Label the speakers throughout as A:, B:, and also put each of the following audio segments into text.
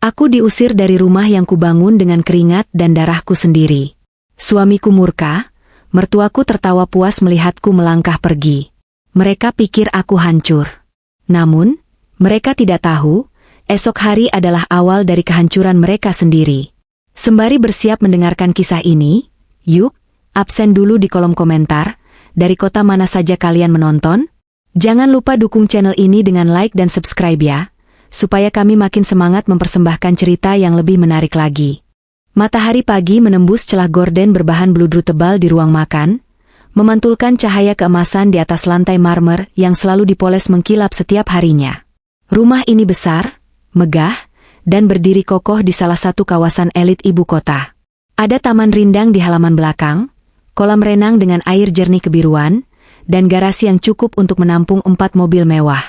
A: Aku diusir dari rumah yang kubangun dengan keringat dan darahku sendiri. Suamiku murka, mertuaku tertawa puas melihatku melangkah pergi. Mereka pikir aku hancur. Namun, mereka tidak tahu, esok hari adalah awal dari kehancuran mereka sendiri. Sembari bersiap mendengarkan kisah ini, yuk, absen dulu di kolom komentar, dari kota mana saja kalian menonton? Jangan lupa dukung channel ini dengan like dan subscribe ya, supaya kami makin semangat mempersembahkan cerita yang lebih menarik lagi. Matahari pagi menembus celah gorden berbahan bludru tebal di ruang makan, memantulkan cahaya keemasan di atas lantai marmer yang selalu dipoles mengkilap setiap harinya. Rumah ini besar, megah, dan berdiri kokoh di salah satu kawasan elit ibu kota. Ada taman rindang di halaman belakang, kolam renang dengan air jernih kebiruan, dan garasi yang cukup untuk menampung 4 mobil mewah.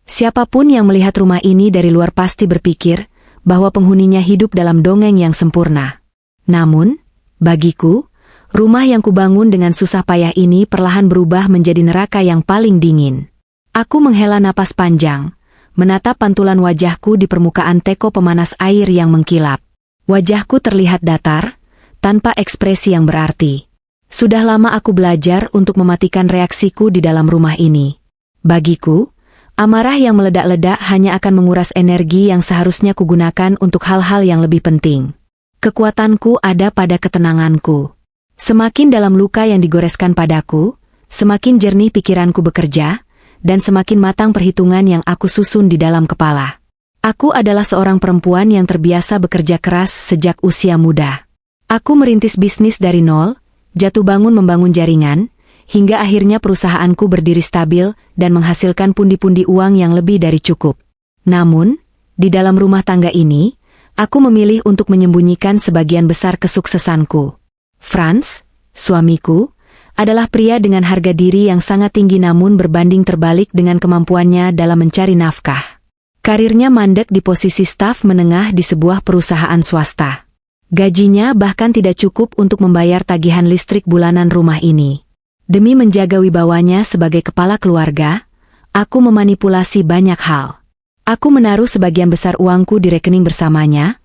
A: Siapapun yang melihat rumah ini dari luar pasti berpikir bahwa penghuninya hidup dalam dongeng yang sempurna. Namun, bagiku, rumah yang kubangun dengan susah payah ini perlahan berubah menjadi neraka yang paling dingin. Aku menghela napas panjang, menatap pantulan wajahku di permukaan teko pemanas air yang mengkilap. Wajahku terlihat datar, tanpa ekspresi yang berarti. Sudah lama aku belajar untuk mematikan reaksiku di dalam rumah ini. Bagiku, amarah yang meledak-ledak hanya akan menguras energi yang seharusnya kugunakan untuk hal-hal yang lebih penting. Kekuatanku ada pada ketenanganku. Semakin dalam luka yang digoreskan padaku, semakin jernih pikiranku bekerja, dan semakin matang perhitungan yang aku susun di dalam kepala. Aku adalah seorang perempuan yang terbiasa bekerja keras sejak usia muda. Aku merintis bisnis dari nol, jatuh bangun membangun jaringan, hingga akhirnya perusahaanku berdiri stabil dan menghasilkan pundi-pundi uang yang lebih dari cukup. Namun, di dalam rumah tangga ini, aku memilih untuk menyembunyikan sebagian besar kesuksesanku. Franz, suamiku, adalah pria dengan harga diri yang sangat tinggi namun berbanding terbalik dengan kemampuannya dalam mencari nafkah. Karirnya mandek di posisi staf menengah di sebuah perusahaan swasta. Gajinya bahkan tidak cukup untuk membayar tagihan listrik bulanan rumah ini. Demi menjaga wibawanya sebagai kepala keluarga, aku memanipulasi banyak hal. Aku menaruh sebagian besar uangku di rekening bersamanya,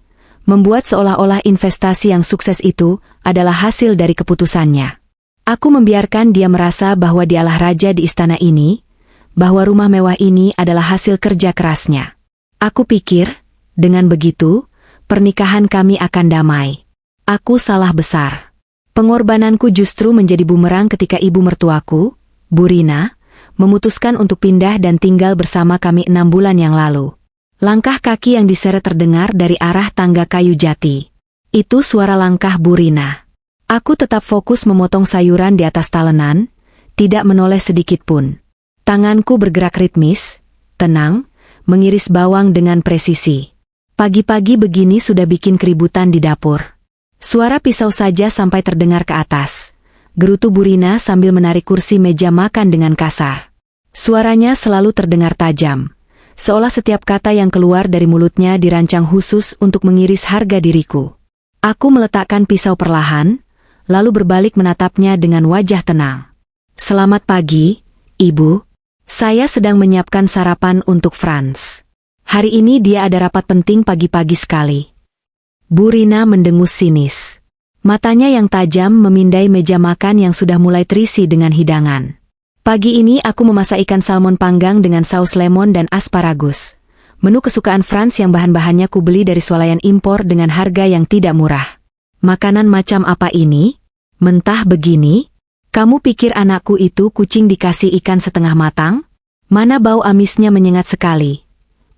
A: membuat seolah-olah investasi yang sukses itu adalah hasil dari keputusannya. Aku membiarkan dia merasa bahwa dialah raja di istana ini, bahwa rumah mewah ini adalah hasil kerja kerasnya. Aku pikir, dengan begitu, pernikahan kami akan damai. Aku salah besar. Pengorbananku justru menjadi bumerang ketika ibu mertuaku, Bu Rina, memutuskan untuk pindah dan tinggal bersama kami 6 bulan yang lalu. Langkah kaki yang diseret terdengar dari arah tangga kayu jati. Itu suara langkah Bu Rina. Aku tetap fokus memotong sayuran di atas talenan, tidak menoleh sedikit pun. Tanganku bergerak ritmis, tenang, mengiris bawang dengan presisi. Pagi-pagi begini sudah bikin keributan di dapur. Suara pisau saja sampai terdengar ke atas. Gerutu Bu Rina sambil menarik kursi meja makan dengan kasar. Suaranya selalu terdengar tajam, seolah setiap kata yang keluar dari mulutnya dirancang khusus untuk mengiris harga diriku. Aku meletakkan pisau perlahan, lalu berbalik menatapnya dengan wajah tenang. Selamat pagi, Ibu. Saya sedang menyiapkan sarapan untuk Franz. Hari ini dia ada rapat penting pagi-pagi sekali. Bu Rina mendengus sinis. Matanya yang tajam memindai meja makan yang sudah mulai terisi dengan hidangan. Pagi ini aku memasak ikan salmon panggang dengan saus lemon dan asparagus. Menu kesukaan Franz yang bahan-bahannya kubeli dari swalayan impor dengan harga yang tidak murah. Makanan macam apa ini? Mentah begini? Kamu pikir anakku itu kucing dikasih ikan setengah matang? Mana bau amisnya menyengat sekali.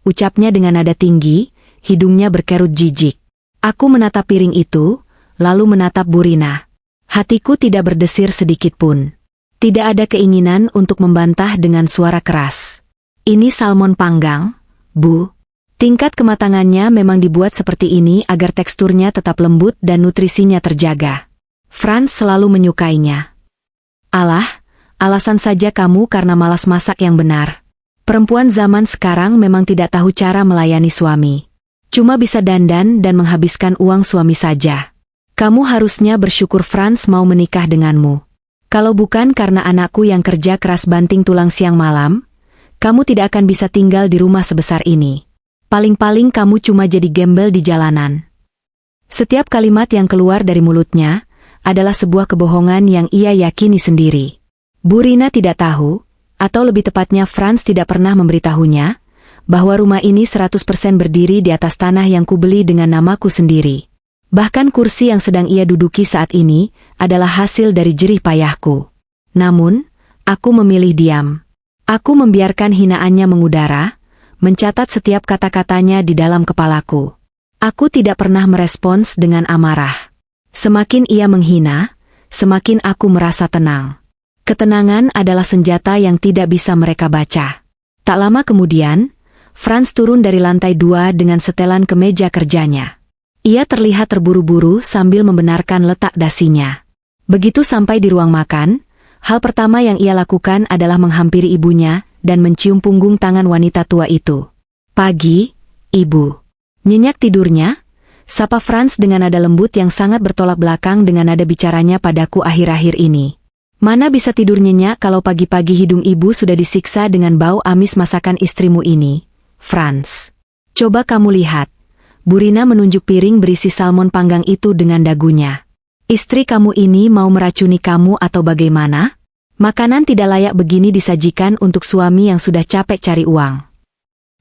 A: Ucapnya dengan nada tinggi, hidungnya berkerut jijik. Aku menatap piring itu, lalu menatap Bu Rina. Hatiku tidak berdesir sedikit pun. Tidak ada keinginan untuk membantah dengan suara keras. Ini salmon panggang, Bu. Tingkat kematangannya memang dibuat seperti ini agar teksturnya tetap lembut dan nutrisinya terjaga. Franz selalu menyukainya. Alah, alasan saja kamu karena malas masak yang benar. Perempuan zaman sekarang memang tidak tahu cara melayani suami. Cuma bisa dandan dan menghabiskan uang suami saja. Kamu harusnya bersyukur Franz mau menikah denganmu. Kalau bukan karena anakku yang kerja keras banting tulang siang malam, kamu tidak akan bisa tinggal di rumah sebesar ini. Paling-paling kamu cuma jadi gembel di jalanan. Setiap kalimat yang keluar dari mulutnya adalah sebuah kebohongan yang ia yakini sendiri. Burina tidak tahu, atau lebih tepatnya Franz tidak pernah memberitahunya, bahwa rumah ini 100% berdiri di atas tanah yang kubeli dengan namaku sendiri. Bahkan kursi yang sedang ia duduki saat ini adalah hasil dari jerih payahku. Namun, aku memilih diam. Aku membiarkan hinaannya mengudara, mencatat setiap kata-katanya di dalam kepalaku. Aku tidak pernah merespons dengan amarah. Semakin ia menghina, semakin aku merasa tenang. Ketenangan adalah senjata yang tidak bisa mereka baca. Tak lama kemudian, Franz turun dari lantai 2 dengan setelan kemeja kerjanya. Ia terlihat terburu-buru sambil membenarkan letak dasinya. Begitu sampai di ruang makan, hal pertama yang ia lakukan adalah menghampiri ibunya dan mencium punggung tangan wanita tua itu. "Pagi, Ibu." Nyenyak tidurnya, sapa Franz dengan nada lembut yang sangat bertolak belakang dengan nada bicaranya padaku akhir-akhir ini. "Mana bisa tidur nyenyak kalau pagi-pagi hidung ibu sudah disiksa dengan bau amis masakan istrimu ini, Franz. Coba kamu lihat." Burina menunjuk piring berisi salmon panggang itu dengan dagunya. "Istri kamu ini mau meracuni kamu atau bagaimana? Makanan tidak layak begini disajikan untuk suami yang sudah capek cari uang."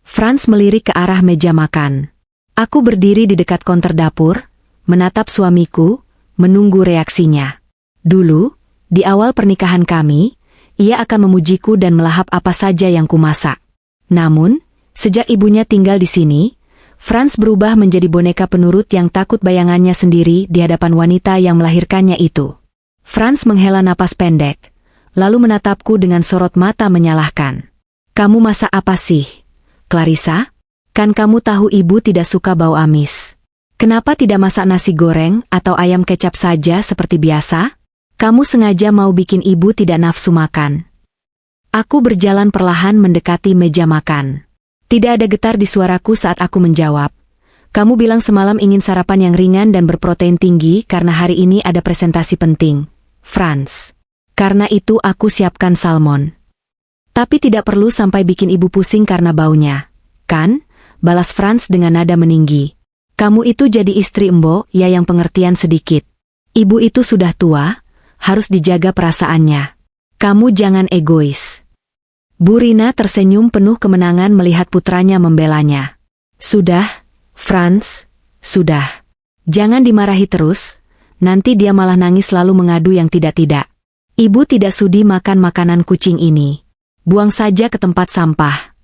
A: Franz melirik ke arah meja makan. Aku berdiri di dekat konter dapur, menatap suamiku, menunggu reaksinya. Dulu, di awal pernikahan kami, ia akan memujiku dan melahap apa saja yang kumasak. Namun, sejak ibunya tinggal di sini, Franz berubah menjadi boneka penurut yang takut bayangannya sendiri di hadapan wanita yang melahirkannya itu. Franz menghela napas pendek, lalu menatapku dengan sorot mata menyalahkan. "Kamu masak apa sih, Clarissa? Kan kamu tahu ibu tidak suka bau amis. Kenapa tidak masak nasi goreng atau ayam kecap saja seperti biasa? Kamu sengaja mau bikin ibu tidak nafsu makan." Aku berjalan perlahan mendekati meja makan. Tidak ada getar di suaraku saat aku menjawab. "Kamu bilang semalam ingin sarapan yang ringan dan berprotein tinggi karena hari ini ada presentasi penting, Franz. Karena itu aku siapkan salmon." "Tapi tidak perlu sampai bikin ibu pusing karena baunya, kan?" balas Franz dengan nada meninggi. "Kamu itu jadi istri Mbok ya yang pengertian sedikit. Ibu itu sudah tua, harus dijaga perasaannya. Kamu jangan egois." Burina tersenyum penuh kemenangan melihat putranya membelanya. "Sudah, Franz, sudah. Jangan dimarahi terus, nanti dia malah nangis lalu mengadu yang tidak-tidak. Ibu tidak sudi makan makanan kucing ini. Buang saja ke tempat sampah."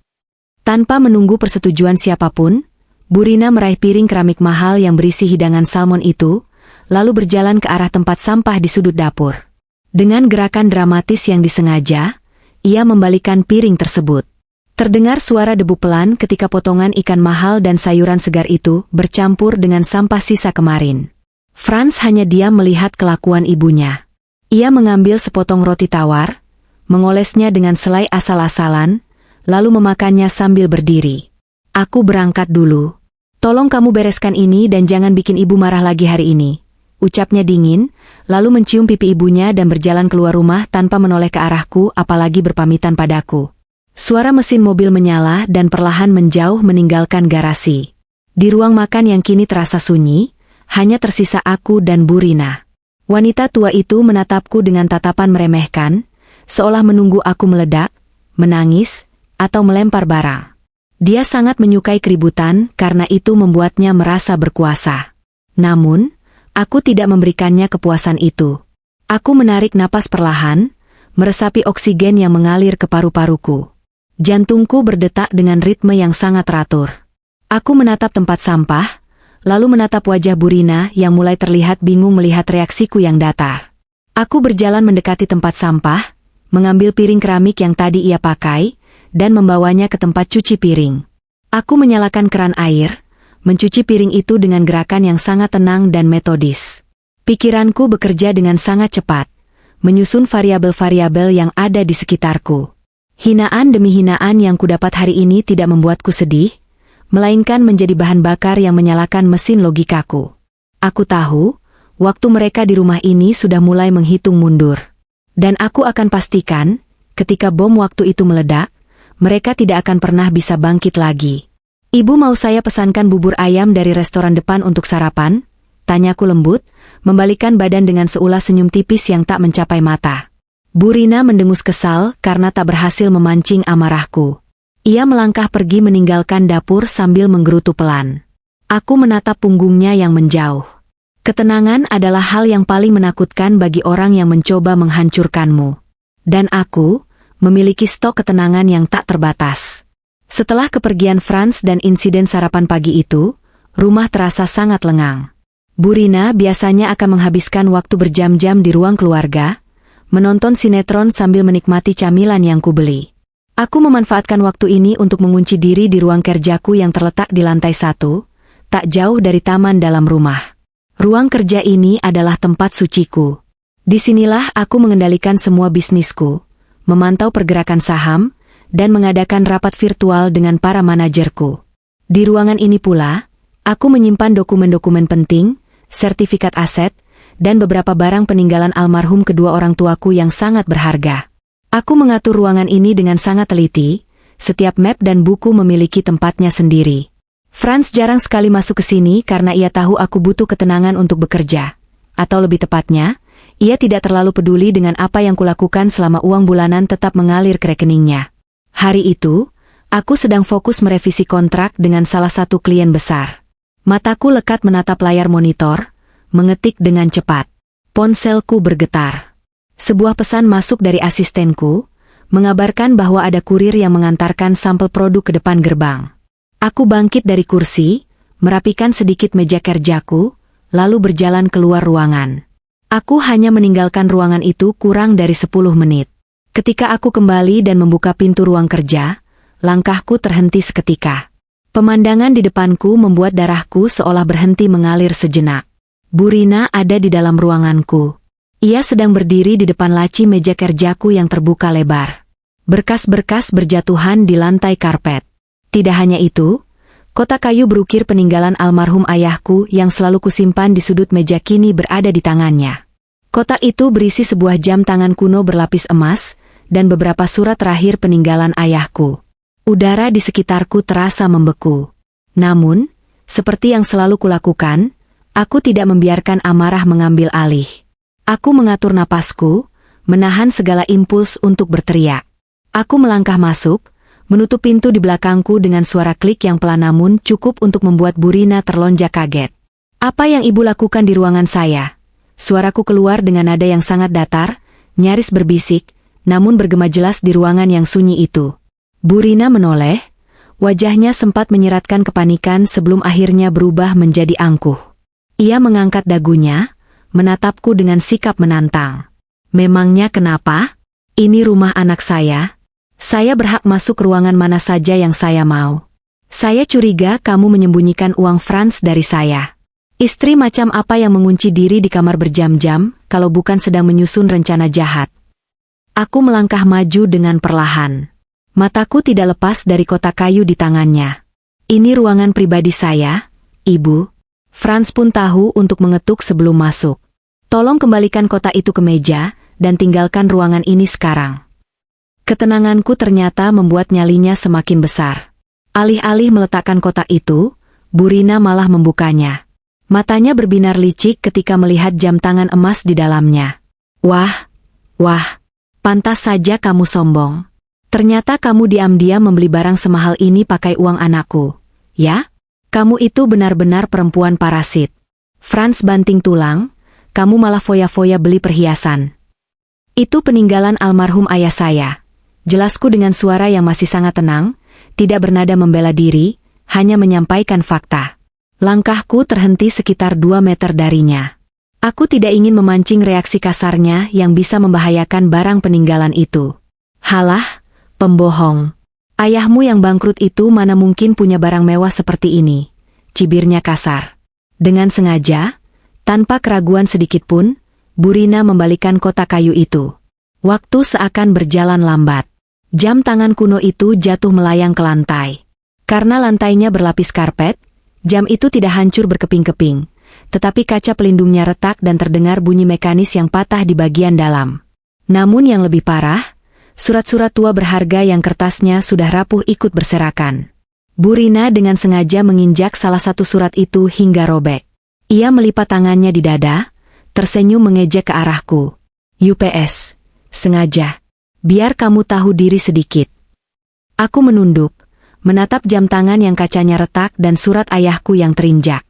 A: Tanpa menunggu persetujuan siapapun, Burina meraih piring keramik mahal yang berisi hidangan salmon itu, lalu berjalan ke arah tempat sampah di sudut dapur. Dengan gerakan dramatis yang disengaja, ia membalikan piring tersebut. Terdengar suara debu pelan ketika potongan ikan mahal dan sayuran segar itu bercampur dengan sampah sisa kemarin. Franz hanya diam melihat kelakuan ibunya. Ia mengambil sepotong roti tawar, mengolesnya dengan selai asal-asalan, lalu memakannya sambil berdiri. "Aku berangkat dulu. Tolong kamu bereskan ini dan jangan bikin ibu marah lagi hari ini," ucapnya dingin, lalu mencium pipi ibunya dan berjalan keluar rumah tanpa menoleh ke arahku apalagi berpamitan padaku. Suara mesin mobil menyala dan perlahan menjauh meninggalkan garasi. Di ruang makan yang kini terasa sunyi, hanya tersisa aku dan Burina. Wanita tua itu menatapku dengan tatapan meremehkan, seolah menunggu aku meledak, menangis, atau melempar barang. Dia sangat menyukai keributan karena itu membuatnya merasa berkuasa. Namun, aku tidak memberikannya kepuasan itu. Aku menarik napas perlahan, meresapi oksigen yang mengalir ke paru-paruku. Jantungku berdetak dengan ritme yang sangat teratur. Aku menatap tempat sampah, lalu menatap wajah Burina yang mulai terlihat bingung melihat reaksiku yang datar. Aku berjalan mendekati tempat sampah, mengambil piring keramik yang tadi ia pakai, dan membawanya ke tempat cuci piring. Aku menyalakan keran air, mencuci piring itu dengan gerakan yang sangat tenang dan metodis. Pikiranku bekerja dengan sangat cepat, menyusun variabel-variabel yang ada di sekitarku. Hinaan demi hinaan yang kudapat hari ini tidak membuatku sedih, melainkan menjadi bahan bakar yang menyalakan mesin logikaku. Aku tahu, waktu mereka di rumah ini sudah mulai menghitung mundur. Dan aku akan pastikan, ketika bom waktu itu meledak, mereka tidak akan pernah bisa bangkit lagi. Ibu mau saya pesankan bubur ayam dari restoran depan untuk sarapan? Tanyaku lembut, membalikan badan dengan seulas senyum tipis yang tak mencapai mata. Bu Rina mendengus kesal karena tak berhasil memancing amarahku. Ia melangkah pergi meninggalkan dapur sambil menggerutu pelan. Aku menatap punggungnya yang menjauh. Ketenangan adalah hal yang paling menakutkan bagi orang yang mencoba menghancurkanmu. Dan aku memiliki stok ketenangan yang tak terbatas. Setelah kepergian Franz dan insiden sarapan pagi itu, rumah terasa sangat lengang. Bu Rina biasanya akan menghabiskan waktu berjam-jam di ruang keluarga, menonton sinetron sambil menikmati camilan yang kubeli. Aku memanfaatkan waktu ini untuk mengunci diri di ruang kerjaku yang terletak di lantai 1, tak jauh dari taman dalam rumah. Ruang kerja ini adalah tempat suciku. Disinilah aku mengendalikan semua bisnisku, memantau pergerakan saham, dan mengadakan rapat virtual dengan para manajerku. Di ruangan ini pula, aku menyimpan dokumen-dokumen penting, sertifikat aset, dan beberapa barang peninggalan almarhum kedua orang tuaku yang sangat berharga. Aku mengatur ruangan ini dengan sangat teliti, setiap map dan buku memiliki tempatnya sendiri. Franz jarang sekali masuk ke sini karena ia tahu aku butuh ketenangan untuk bekerja. Atau lebih tepatnya, ia tidak terlalu peduli dengan apa yang kulakukan selama uang bulanan tetap mengalir ke rekeningnya. Hari itu, aku sedang fokus merevisi kontrak dengan salah satu klien besar. Mataku lekat menatap layar monitor, mengetik dengan cepat. Ponselku bergetar. Sebuah pesan masuk dari asistenku, mengabarkan bahwa ada kurir yang mengantarkan sampel produk ke depan gerbang. Aku bangkit dari kursi, merapikan sedikit meja kerjaku, lalu berjalan keluar ruangan. Aku hanya meninggalkan ruangan itu kurang dari 10 menit. Ketika aku kembali dan membuka pintu ruang kerja, langkahku terhenti seketika. Pemandangan di depanku membuat darahku seolah berhenti mengalir sejenak. Bu Rina ada di dalam ruanganku. Ia sedang berdiri di depan laci meja kerjaku yang terbuka lebar. Berkas-berkas berjatuhan di lantai karpet. Tidak hanya itu, kotak kayu berukir peninggalan almarhum ayahku yang selalu kusimpan di sudut meja kini berada di tangannya. Kotak itu berisi sebuah jam tangan kuno berlapis emas, dan beberapa surat terakhir peninggalan ayahku. Udara di sekitarku terasa membeku. Namun, seperti yang selalu kulakukan, aku tidak membiarkan amarah mengambil alih. Aku mengatur napasku, menahan segala impuls untuk berteriak. Aku melangkah masuk, menutup pintu di belakangku dengan suara klik yang pelan namun cukup untuk membuat Bu Rina terlonjak kaget. "Apa yang ibu lakukan di ruangan saya?" Suaraku keluar dengan nada yang sangat datar, nyaris berbisik, namun bergema jelas di ruangan yang sunyi itu. Bu Rina menoleh, wajahnya sempat menyeratkan kepanikan sebelum akhirnya berubah menjadi angkuh. Ia mengangkat dagunya, menatapku dengan sikap menantang. "Memangnya kenapa? Ini rumah anak saya. Saya berhak masuk ruangan mana saja yang saya mau. Saya curiga kamu menyembunyikan uang Franz dari saya. Istri macam apa yang mengunci diri di kamar berjam-jam, kalau bukan sedang menyusun rencana jahat?" Aku melangkah maju dengan perlahan. Mataku tidak lepas dari kotak kayu di tangannya. "Ini ruangan pribadi saya, Ibu." Franz pun tahu untuk mengetuk sebelum masuk. "Tolong kembalikan kotak itu ke meja, dan tinggalkan ruangan ini sekarang." Ketenanganku ternyata membuat nyalinya semakin besar. Alih-alih meletakkan kotak itu, Bu Rina malah membukanya. Matanya berbinar licik ketika melihat jam tangan emas di dalamnya. Wah, pantas saja kamu sombong. Ternyata kamu diam-diam membeli barang semahal ini pakai uang anakku, ya? Kamu itu benar-benar perempuan parasit. Franz banting tulang, kamu malah foya-foya beli perhiasan. Itu peninggalan almarhum ayah saya. Jelasku dengan suara yang masih sangat tenang, tidak bernada membela diri, hanya menyampaikan fakta. Langkahku terhenti sekitar 2 meter darinya. Aku tidak ingin memancing reaksi kasarnya yang bisa membahayakan barang peninggalan itu. "Halah, pembohong. Ayahmu yang bangkrut itu mana mungkin punya barang mewah seperti ini," cibirnya kasar. Dengan sengaja, tanpa keraguan sedikitpun, Bu Rina membalikan kotak kayu itu. Waktu seakan berjalan lambat. Jam tangan kuno itu jatuh melayang ke lantai. Karena lantainya berlapis karpet, jam itu tidak hancur berkeping-keping, tetapi kaca pelindungnya retak dan terdengar bunyi mekanis yang patah di bagian dalam. Namun yang lebih parah, surat-surat tua berharga yang kertasnya sudah rapuh ikut berserakan. Bu Rina dengan sengaja menginjak salah satu surat itu hingga robek. Ia melipat tangannya di dada, tersenyum mengejek ke arahku. UPS, sengaja. Biar kamu tahu diri sedikit. Aku menunduk, menatap jam tangan yang kacanya retak dan surat ayahku yang terinjak.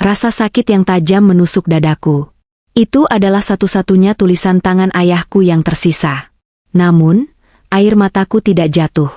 A: Rasa sakit yang tajam menusuk dadaku. Itu adalah satu-satunya tulisan tangan ayahku yang tersisa. Namun, air mataku tidak jatuh.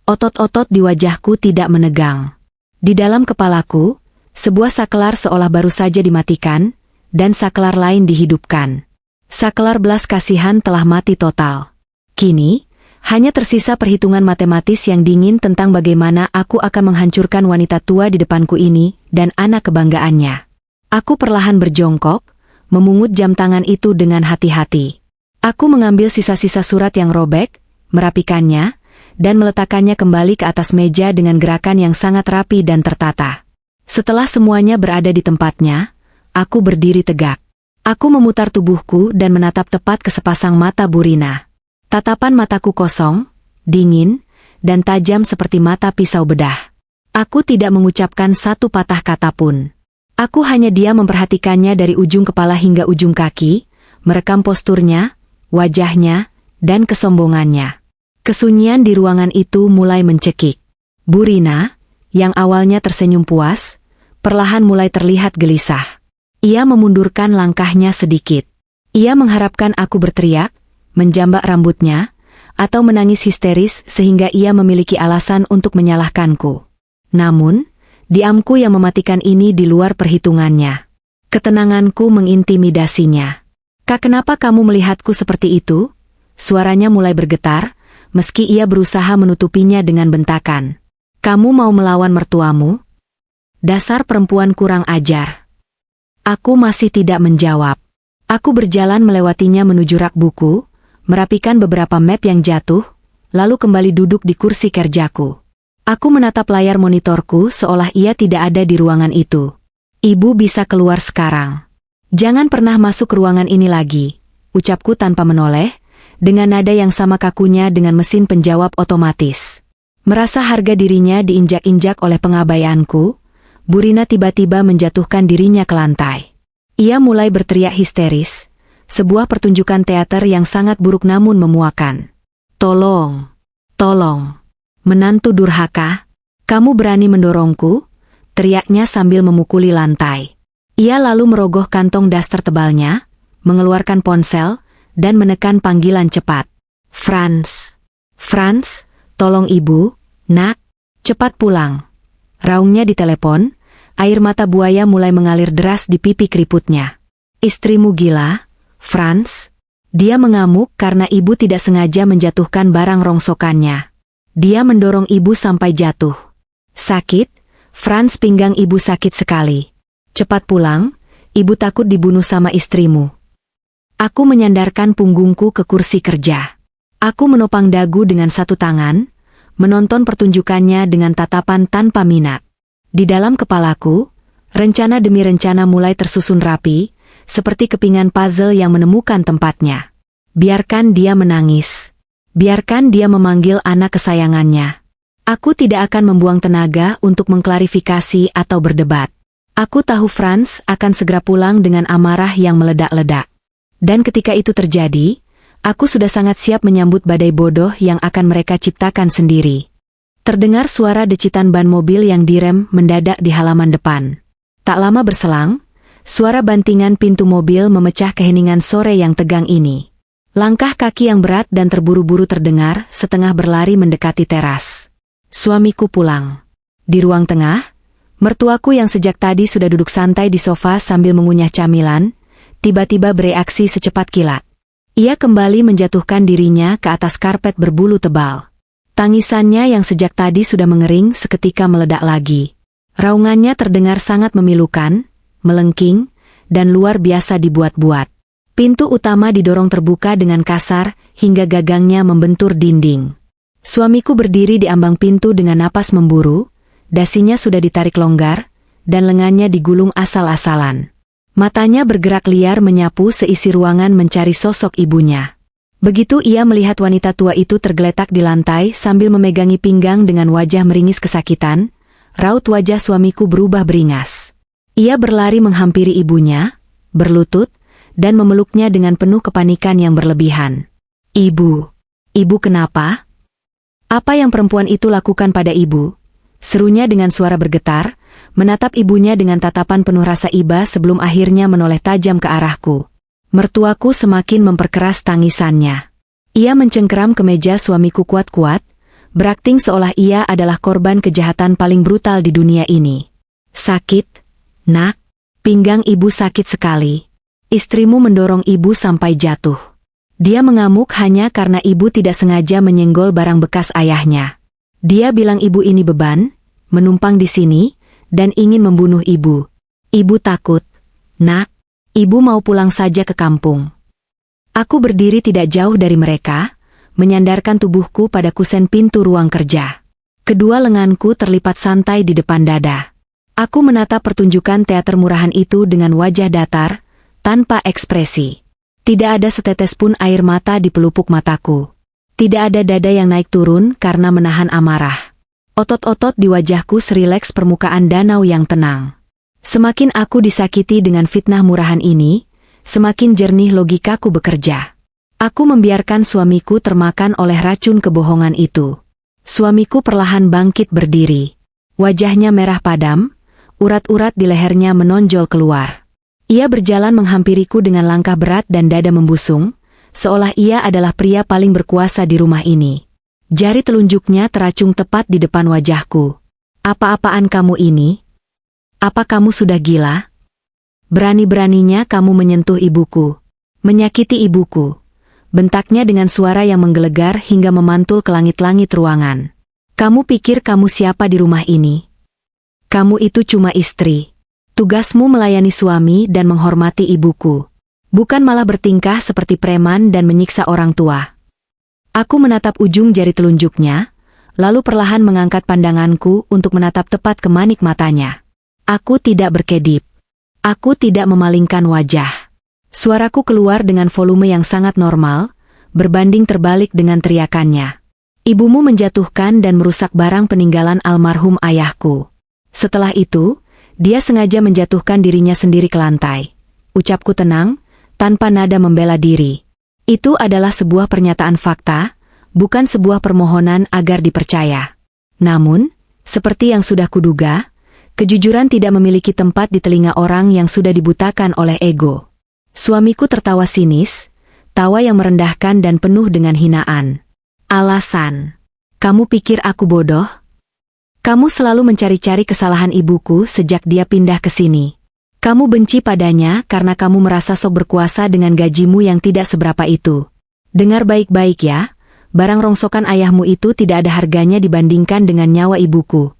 A: Otot-otot di wajahku tidak menegang. Di dalam kepalaku, sebuah saklar seolah baru saja dimatikan, dan saklar lain dihidupkan. Saklar belas kasihan telah mati total. Kini, hanya tersisa perhitungan matematis yang dingin tentang bagaimana aku akan menghancurkan wanita tua di depanku ini dan anak kebanggaannya. Aku perlahan berjongkok, memungut jam tangan itu dengan hati-hati. Aku mengambil sisa-sisa surat yang robek, merapikannya, dan meletakkannya kembali ke atas meja dengan gerakan yang sangat rapi dan tertata. Setelah semuanya berada di tempatnya, aku berdiri tegak. Aku memutar tubuhku dan menatap tepat ke sepasang mata Bu Rina. Tatapan mataku kosong, dingin, dan tajam seperti mata pisau bedah. Aku tidak mengucapkan satu patah kata pun. Aku hanya diam memperhatikannya dari ujung kepala hingga ujung kaki, merekam posturnya, wajahnya, dan kesombongannya. Kesunyian di ruangan itu mulai mencekik. Bu Rina, yang awalnya tersenyum puas, perlahan mulai terlihat gelisah. Ia memundurkan langkahnya sedikit. Ia mengharapkan aku berteriak, menjambak rambutnya, atau menangis histeris sehingga ia memiliki alasan untuk menyalahkanku. Namun, diamku yang mematikan ini di luar perhitungannya. Ketenanganku mengintimidasinya. "Kak, kenapa kamu melihatku seperti itu?" Suaranya mulai bergetar, meski ia berusaha menutupinya dengan bentakan. "Kamu mau melawan mertuamu? Dasar perempuan kurang ajar." Aku masih tidak menjawab. Aku berjalan melewatinya menuju rak buku, merapikan beberapa map yang jatuh, lalu kembali duduk di kursi kerjaku. Aku menatap layar monitorku seolah ia tidak ada di ruangan itu. "Ibu bisa keluar sekarang. Jangan pernah masuk ke ruangan ini lagi," ucapku tanpa menoleh, dengan nada yang sama kakunya dengan mesin penjawab otomatis. Merasa harga dirinya diinjak-injak oleh pengabaianku, Bu Rina tiba-tiba menjatuhkan dirinya ke lantai. Ia mulai berteriak histeris, sebuah pertunjukan teater yang sangat buruk namun memuakan. "Tolong! Tolong! Menantu durhaka, kamu berani mendorongku?" teriaknya sambil memukuli lantai. Ia lalu merogoh kantong daster tebalnya, mengeluarkan ponsel, dan menekan panggilan cepat. "Frans! Frans, tolong ibu, nak, cepat pulang." Raungnya di telepon, air mata buaya mulai mengalir deras di pipi keriputnya. "Istrimu gila, Frans?" Dia mengamuk karena ibu tidak sengaja menjatuhkan barang rongsokannya. Dia mendorong ibu sampai jatuh. "Sakit, Frans, pinggang ibu sakit sekali. Cepat pulang, ibu takut dibunuh sama istrimu." Aku menyandarkan punggungku ke kursi kerja. Aku menopang dagu dengan satu tangan, menonton pertunjukannya dengan tatapan tanpa minat. Di dalam kepalaku, rencana demi rencana mulai tersusun rapi, seperti kepingan puzzle yang menemukan tempatnya. Biarkan dia menangis. Biarkan dia memanggil anak kesayangannya. Aku tidak akan membuang tenaga untuk mengklarifikasi atau berdebat. Aku tahu Frans akan segera pulang dengan amarah yang meledak-ledak. Dan ketika itu terjadi, aku sudah sangat siap menyambut badai bodoh yang akan mereka ciptakan sendiri. Terdengar suara decitan ban mobil yang direm mendadak di halaman depan. Tak lama berselang, suara bantingan pintu mobil memecah keheningan sore yang tegang ini. Langkah kaki yang berat dan terburu-buru terdengar setengah berlari mendekati teras. Suamiku pulang. Di ruang tengah, mertuaku yang sejak tadi sudah duduk santai di sofa sambil mengunyah camilan, tiba-tiba bereaksi secepat kilat. Ia kembali menjatuhkan dirinya ke atas karpet berbulu tebal. Tangisannya yang sejak tadi sudah mengering seketika meledak lagi. Raungannya terdengar sangat memilukan, melengking, dan luar biasa dibuat-buat. Pintu utama didorong terbuka dengan kasar hingga gagangnya membentur dinding. Suamiku berdiri di ambang pintu dengan napas memburu, dasinya sudah ditarik longgar, dan lengannya digulung asal-asalan. Matanya bergerak liar menyapu seisi ruangan mencari sosok ibunya. Begitu ia melihat wanita tua itu tergeletak di lantai sambil memegangi pinggang dengan wajah meringis kesakitan, Raut wajah suamiku berubah beringas. Ia berlari menghampiri ibunya, berlutut, dan memeluknya dengan penuh kepanikan yang berlebihan. Ibu, ibu kenapa? Apa yang perempuan itu lakukan pada ibu? Serunya dengan suara bergetar, menatap ibunya dengan tatapan penuh rasa iba sebelum akhirnya menoleh tajam ke arahku. Mertuaku semakin memperkeras tangisannya. Ia mencengkeram ke meja suamiku kuat-kuat, berakting seolah ia adalah korban kejahatan paling brutal di dunia ini. Sakit, nak? Pinggang ibu sakit sekali. Istrimu mendorong ibu sampai jatuh. Dia mengamuk hanya karena ibu tidak sengaja menyenggol barang bekas ayahnya. Dia bilang ibu ini beban, menumpang di sini, dan ingin membunuh ibu. Ibu takut. Nak, ibu mau pulang saja ke kampung. Aku berdiri tidak jauh dari mereka, menyandarkan tubuhku pada kusen pintu ruang kerja. Kedua lenganku terlipat santai di depan dada. Aku menatap pertunjukan teater murahan itu dengan wajah datar, tanpa ekspresi. Tidak ada setetes pun air mata di pelupuk mataku. Tidak ada dada yang naik turun karena menahan amarah. Otot-otot di wajahku serileks permukaan danau yang tenang. Semakin aku disakiti dengan fitnah murahan ini, semakin jernih logikaku bekerja. Aku membiarkan suamiku termakan oleh racun kebohongan itu. Suamiku perlahan bangkit berdiri. Wajahnya merah padam, urat-urat di lehernya menonjol keluar. Ia berjalan menghampiriku dengan langkah berat dan dada membusung, seolah ia adalah pria paling berkuasa di rumah ini. Jari telunjuknya teracung tepat di depan wajahku. Apa-apaan kamu ini? Apa kamu sudah gila? Berani-beraninya kamu menyentuh ibuku, menyakiti ibuku. Bentaknya dengan suara yang menggelegar hingga memantul ke langit-langit ruangan. Kamu pikir kamu siapa di rumah ini? Kamu itu cuma istri. Tugasmu melayani suami dan menghormati ibuku. Bukan malah bertingkah seperti preman dan menyiksa orang tua. Aku menatap ujung jari telunjuknya, lalu perlahan mengangkat pandanganku untuk menatap tepat ke manik matanya. Aku tidak berkedip. Aku tidak memalingkan wajah. Suaraku keluar dengan volume yang sangat normal, berbanding terbalik dengan teriakannya. Ibumu menjatuhkan dan merusak barang peninggalan almarhum ayahku. Setelah itu, dia sengaja menjatuhkan dirinya sendiri ke lantai. Ucapku tenang, tanpa nada membela diri. Itu adalah sebuah pernyataan fakta, bukan sebuah permohonan agar dipercaya. Namun, seperti yang sudah kuduga, kejujuran tidak memiliki tempat di telinga orang yang sudah dibutakan oleh ego. Suamiku tertawa sinis, tawa yang merendahkan dan penuh dengan hinaan. Alasan? Kamu pikir aku bodoh? Kamu selalu mencari-cari kesalahan ibuku sejak dia pindah ke sini. Kamu benci padanya karena kamu merasa sok berkuasa dengan gajimu yang tidak seberapa itu. Dengar baik-baik ya, barang rongsokan ayahmu itu tidak ada harganya dibandingkan dengan nyawa ibuku.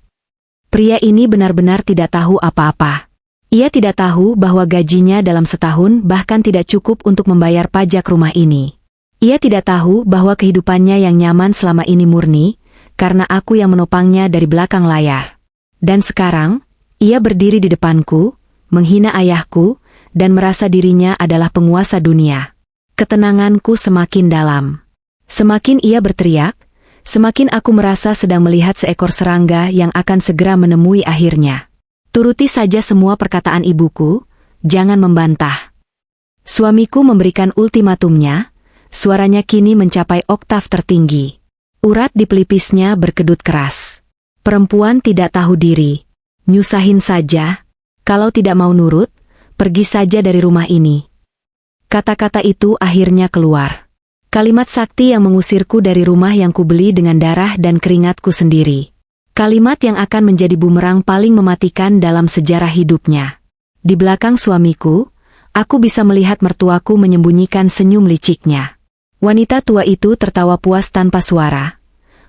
A: Pria ini benar-benar tidak tahu apa-apa. Ia tidak tahu bahwa gajinya dalam setahun bahkan tidak cukup untuk membayar pajak rumah ini. Ia tidak tahu bahwa kehidupannya yang nyaman selama ini murni, karena aku yang menopangnya dari belakang layar. Dan sekarang, ia berdiri di depanku, menghina ayahku, dan merasa dirinya adalah penguasa dunia. Ketenanganku semakin dalam. Semakin ia berteriak, semakin aku merasa sedang melihat seekor serangga yang akan segera menemui akhirnya. Turuti saja semua perkataan ibuku, jangan membantah. Suamiku memberikan ultimatumnya, suaranya kini mencapai oktav tertinggi. Urat di pelipisnya berkedut keras. Perempuan tidak tahu diri. Nyusahin saja. Kalau tidak mau nurut, pergi saja dari rumah ini. Kata-kata itu akhirnya keluar. Kalimat sakti yang mengusirku dari rumah yang kubeli dengan darah dan keringatku sendiri. Kalimat yang akan menjadi bumerang paling mematikan dalam sejarah hidupnya. Di belakang suamiku, aku bisa melihat mertuaku menyembunyikan senyum liciknya. Wanita tua itu tertawa puas tanpa suara.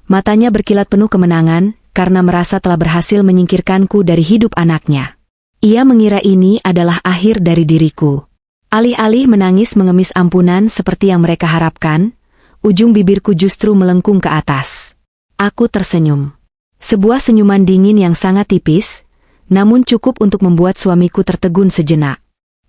A: Matanya berkilat penuh kemenangan karena merasa telah berhasil menyingkirkanku dari hidup anaknya. Ia mengira ini adalah akhir dari diriku. Alih-alih menangis mengemis ampunan seperti yang mereka harapkan, ujung bibirku justru melengkung ke atas. Aku tersenyum. Sebuah senyuman dingin yang sangat tipis, namun cukup untuk membuat suamiku tertegun sejenak.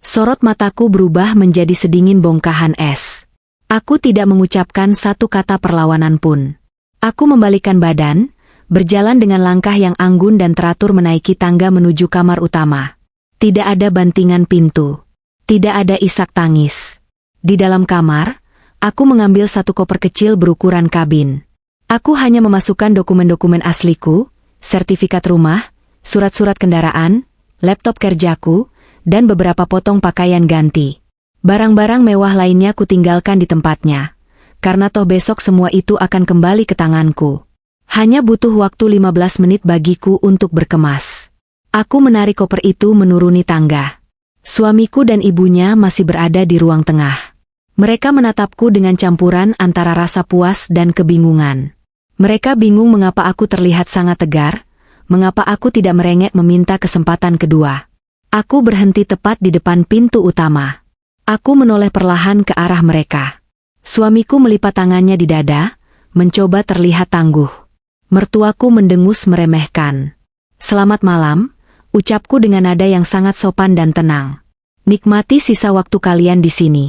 A: Sorot mataku berubah menjadi sedingin bongkahan es. Aku tidak mengucapkan satu kata perlawanan pun. Aku membalikkan badan, Berjalan dengan langkah yang anggun dan teratur menaiki tangga menuju kamar utama. Tidak ada bantingan pintu. Tidak ada isak tangis. Di dalam kamar, aku mengambil satu koper kecil berukuran kabin. Aku hanya memasukkan dokumen-dokumen asliku, sertifikat rumah, surat-surat kendaraan, laptop kerjaku, dan beberapa potong pakaian ganti. Barang-barang mewah lainnya kutinggalkan di tempatnya. Karena toh besok semua itu akan kembali ke tanganku. Hanya butuh waktu 15 menit bagiku untuk berkemas. Aku menarik koper itu menuruni tangga. Suamiku dan ibunya masih berada di ruang tengah. Mereka menatapku dengan campuran antara rasa puas dan kebingungan. Mereka bingung mengapa aku terlihat sangat tegar, mengapa aku tidak merengek meminta kesempatan kedua. Aku berhenti tepat di depan pintu utama. Aku menoleh perlahan ke arah mereka. Suamiku melipat tangannya di dada, mencoba terlihat tangguh. Mertuaku mendengus meremehkan. "Selamat malam," ucapku dengan nada yang sangat sopan dan tenang. "Nikmati sisa waktu kalian di sini."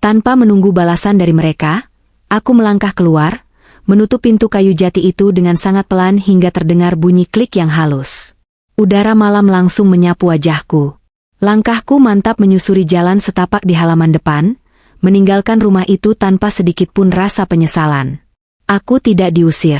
A: Tanpa menunggu balasan dari mereka, aku melangkah keluar, menutup pintu kayu jati itu dengan sangat pelan hingga terdengar bunyi klik yang halus. Udara malam langsung menyapu wajahku. Langkahku mantap menyusuri jalan setapak di halaman depan, meninggalkan rumah itu tanpa sedikit pun rasa penyesalan. Aku tidak diusir.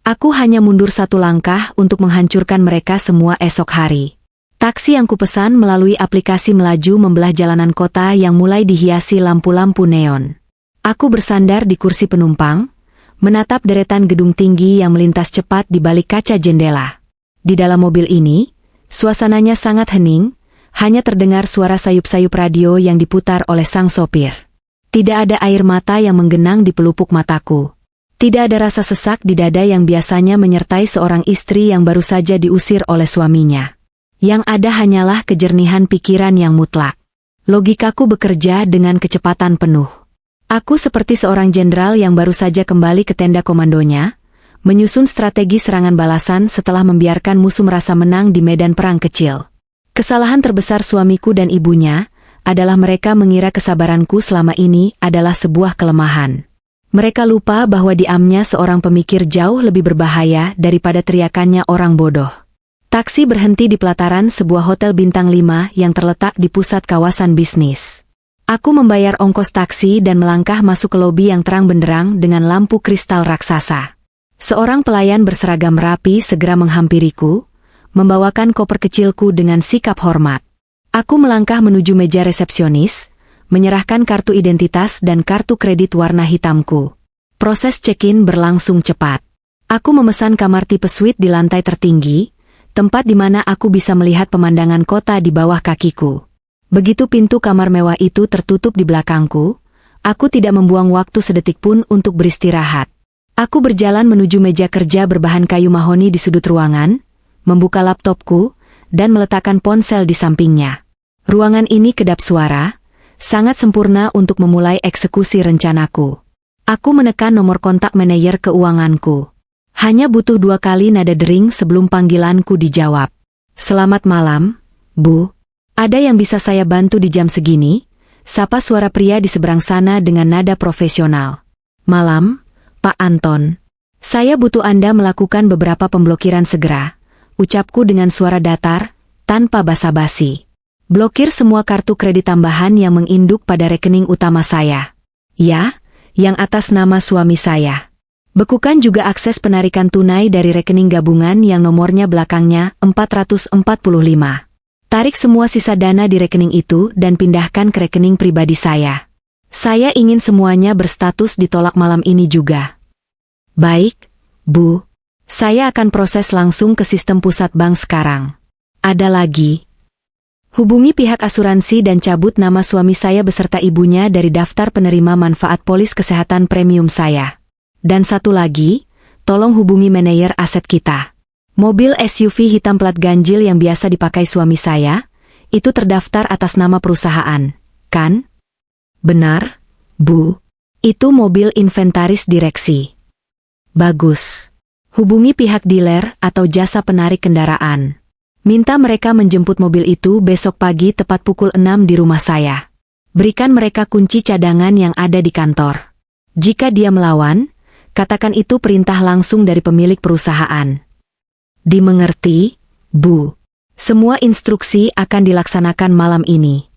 A: Aku hanya mundur satu langkah untuk menghancurkan mereka semua esok hari. Taksi yang kupesan melalui aplikasi melaju membelah jalanan kota yang mulai dihiasi lampu-lampu neon. Aku bersandar di kursi penumpang, menatap deretan gedung tinggi yang melintas cepat di balik kaca jendela. Di dalam mobil ini, suasananya sangat hening, hanya terdengar suara sayup-sayup radio yang diputar oleh sang sopir. Tidak ada air mata yang menggenang di pelupuk mataku. Tidak ada rasa sesak di dada yang biasanya menyertai seorang istri yang baru saja diusir oleh suaminya. Yang ada hanyalah kejernihan pikiran yang mutlak. Logikaku bekerja dengan kecepatan penuh. Aku seperti seorang jenderal yang baru saja kembali ke tenda komandonya, menyusun strategi serangan balasan setelah membiarkan musuh merasa menang di medan perang kecil. Kesalahan terbesar suamiku dan ibunya adalah mereka mengira kesabaranku selama ini adalah sebuah kelemahan. Mereka lupa bahwa diamnya seorang pemikir jauh lebih berbahaya daripada teriakannya orang bodoh. Taksi berhenti di pelataran sebuah hotel bintang 5 yang terletak di pusat kawasan bisnis. Aku membayar ongkos taksi dan melangkah masuk ke lobi yang terang benderang dengan lampu kristal raksasa. Seorang pelayan berseragam rapi segera menghampiriku, membawakan koper kecilku dengan sikap hormat. Aku melangkah menuju meja resepsionis, menyerahkan kartu identitas dan kartu kredit warna hitamku. Proses check-in berlangsung cepat. Aku memesan kamar tipe suite di lantai tertinggi, tempat di mana aku bisa melihat pemandangan kota di bawah kakiku. Begitu pintu kamar mewah itu tertutup di belakangku, aku tidak membuang waktu sedetik pun untuk beristirahat. Aku berjalan menuju meja kerja berbahan kayu mahoni di sudut ruangan, membuka laptopku, dan meletakkan ponsel di sampingnya. Ruangan ini kedap suara, sangat sempurna untuk memulai eksekusi rencanaku. Aku menekan nomor kontak manajer keuanganku. Hanya butuh 2 kali nada dering sebelum panggilanku dijawab. "Selamat malam, Bu. Ada yang bisa saya bantu di jam segini?" Sapa suara pria di seberang sana dengan nada profesional. "Malam, Pak Anton. Saya butuh Anda melakukan beberapa pemblokiran segera," ucapku dengan suara datar, tanpa basa-basi. "Blokir semua kartu kredit tambahan yang menginduk pada rekening utama saya. Ya, yang atas nama suami saya. Bekukan juga akses penarikan tunai dari rekening gabungan yang nomornya belakangnya 445. Tarik semua sisa dana di rekening itu dan pindahkan ke rekening pribadi saya. Saya ingin semuanya berstatus ditolak malam ini juga." "Baik, Bu. Saya akan proses langsung ke sistem pusat bank sekarang. Ada lagi. Hubungi pihak asuransi dan cabut nama suami saya beserta ibunya dari daftar penerima manfaat polis kesehatan premium saya. Dan satu lagi, tolong hubungi manajer aset kita. Mobil SUV hitam plat ganjil yang biasa dipakai suami saya, itu terdaftar atas nama perusahaan, kan?" "Benar, Bu. Itu mobil inventaris direksi." "Bagus. Hubungi pihak dealer atau jasa penarik kendaraan. Minta mereka menjemput mobil itu besok pagi tepat pukul 6 di rumah saya. Berikan mereka kunci cadangan yang ada di kantor. Jika dia melawan, Katakan itu perintah langsung dari pemilik perusahaan. Dimengerti, Bu. Semua instruksi akan dilaksanakan malam ini.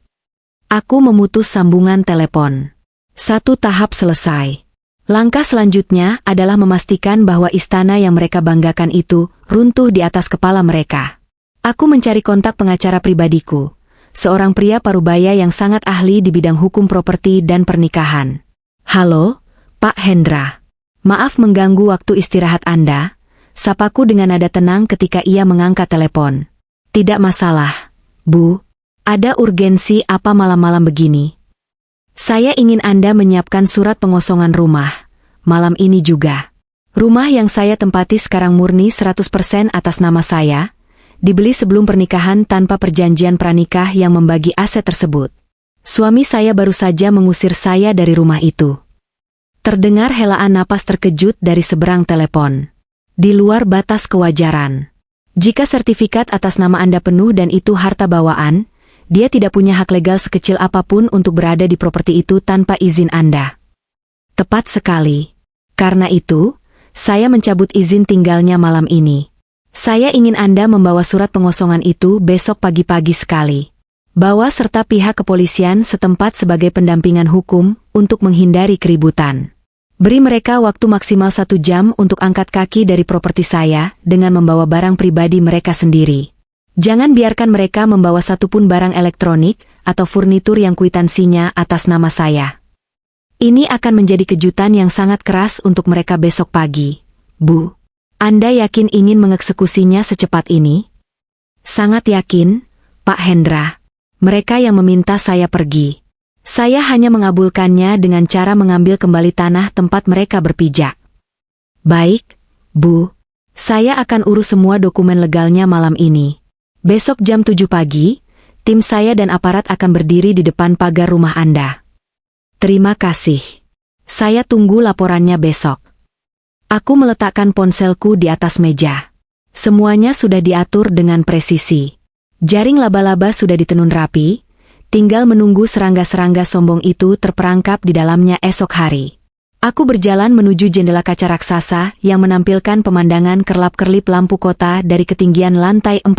A: Aku memutus sambungan telepon. 1 tahap selesai. Langkah selanjutnya adalah memastikan bahwa istana yang mereka banggakan itu runtuh di atas kepala mereka. Aku mencari kontak pengacara pribadiku, seorang pria parubaya yang sangat ahli di bidang hukum properti dan pernikahan. Halo, Pak Hendra. Maaf mengganggu waktu istirahat Anda, sapaku dengan nada tenang ketika ia mengangkat telepon. Tidak masalah, Bu. Ada urgensi apa malam-malam begini? Saya ingin Anda menyiapkan surat pengosongan rumah, malam ini juga. Rumah yang saya tempati sekarang murni 100% atas nama saya, dibeli sebelum pernikahan tanpa perjanjian pranikah yang membagi aset tersebut. Suami saya baru saja mengusir saya dari rumah itu. Terdengar helaan napas terkejut dari seberang telepon. Di luar batas kewajaran. Jika sertifikat atas nama Anda penuh dan itu harta bawaan, dia tidak punya hak legal sekecil apapun untuk berada di properti itu tanpa izin Anda. Tepat sekali. Karena itu, saya mencabut izin tinggalnya malam ini. Saya ingin Anda membawa surat pengosongan itu besok pagi-pagi sekali. Bawa serta pihak kepolisian setempat sebagai pendampingan hukum untuk menghindari keributan. Beri mereka waktu maksimal 1 jam untuk angkat kaki dari properti saya dengan membawa barang pribadi mereka sendiri. Jangan biarkan mereka membawa satupun barang elektronik atau furnitur yang kwitansinya atas nama saya. Ini akan menjadi kejutan yang sangat keras untuk mereka besok pagi. Bu, Anda yakin ingin mengeksekusinya secepat ini? Sangat yakin, Pak Hendra. Mereka yang meminta saya pergi. Saya hanya mengabulkannya dengan cara mengambil kembali tanah tempat mereka berpijak. Baik, Bu. Saya akan urus semua dokumen legalnya malam ini. Besok jam 7 pagi, tim saya dan aparat akan berdiri di depan pagar rumah Anda. Terima kasih. Saya tunggu laporannya besok. Aku meletakkan ponselku di atas meja. Semuanya sudah diatur dengan presisi. Jaring laba-laba sudah ditenun rapi, tinggal menunggu serangga-serangga sombong itu terperangkap di dalamnya esok hari. Aku berjalan menuju jendela kaca raksasa yang menampilkan pemandangan kerlap-kerlip lampu kota dari ketinggian lantai 40.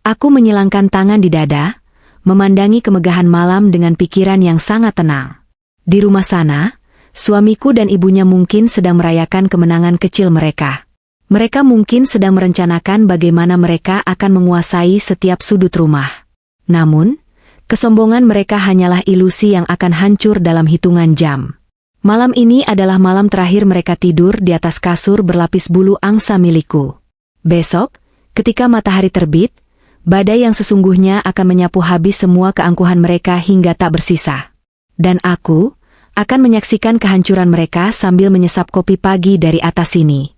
A: Aku menyilangkan tangan di dada, memandangi kemegahan malam dengan pikiran yang sangat tenang. Di rumah sana, suamiku dan ibunya mungkin sedang merayakan kemenangan kecil mereka. Mereka mungkin sedang merencanakan bagaimana mereka akan menguasai setiap sudut rumah. Namun, kesombongan mereka hanyalah ilusi yang akan hancur dalam hitungan jam. Malam ini adalah malam terakhir mereka tidur di atas kasur berlapis bulu angsa milikku. Besok, ketika matahari terbit, badai yang sesungguhnya akan menyapu habis semua keangkuhan mereka hingga tak bersisa. Dan aku akan menyaksikan kehancuran mereka sambil menyesap kopi pagi dari atas sini.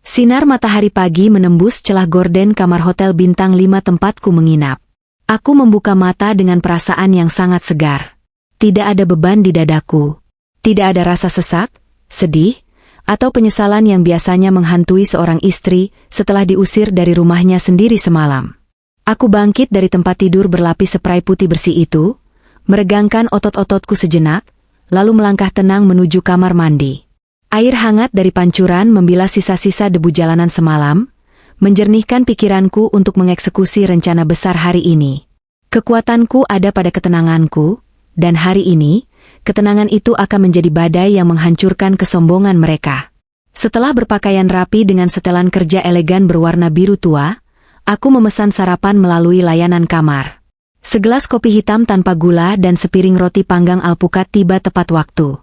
A: Sinar matahari pagi menembus celah gorden kamar hotel bintang 5 tempatku menginap. Aku membuka mata dengan perasaan yang sangat segar. Tidak ada beban di dadaku. Tidak ada rasa sesak, sedih, atau penyesalan yang biasanya menghantui seorang istri setelah diusir dari rumahnya sendiri semalam. Aku bangkit dari tempat tidur berlapis spray putih bersih itu, meregangkan otot-ototku sejenak, lalu melangkah tenang menuju kamar mandi. Air hangat dari pancuran membilas sisa-sisa debu jalanan semalam, menjernihkan pikiranku untuk mengeksekusi rencana besar hari ini. Kekuatanku ada pada ketenanganku, dan hari ini, ketenangan itu akan menjadi badai yang menghancurkan kesombongan mereka. Setelah berpakaian rapi dengan setelan kerja elegan berwarna biru tua, aku memesan sarapan melalui layanan kamar. Segelas kopi hitam tanpa gula dan sepiring roti panggang alpukat tiba tepat waktu.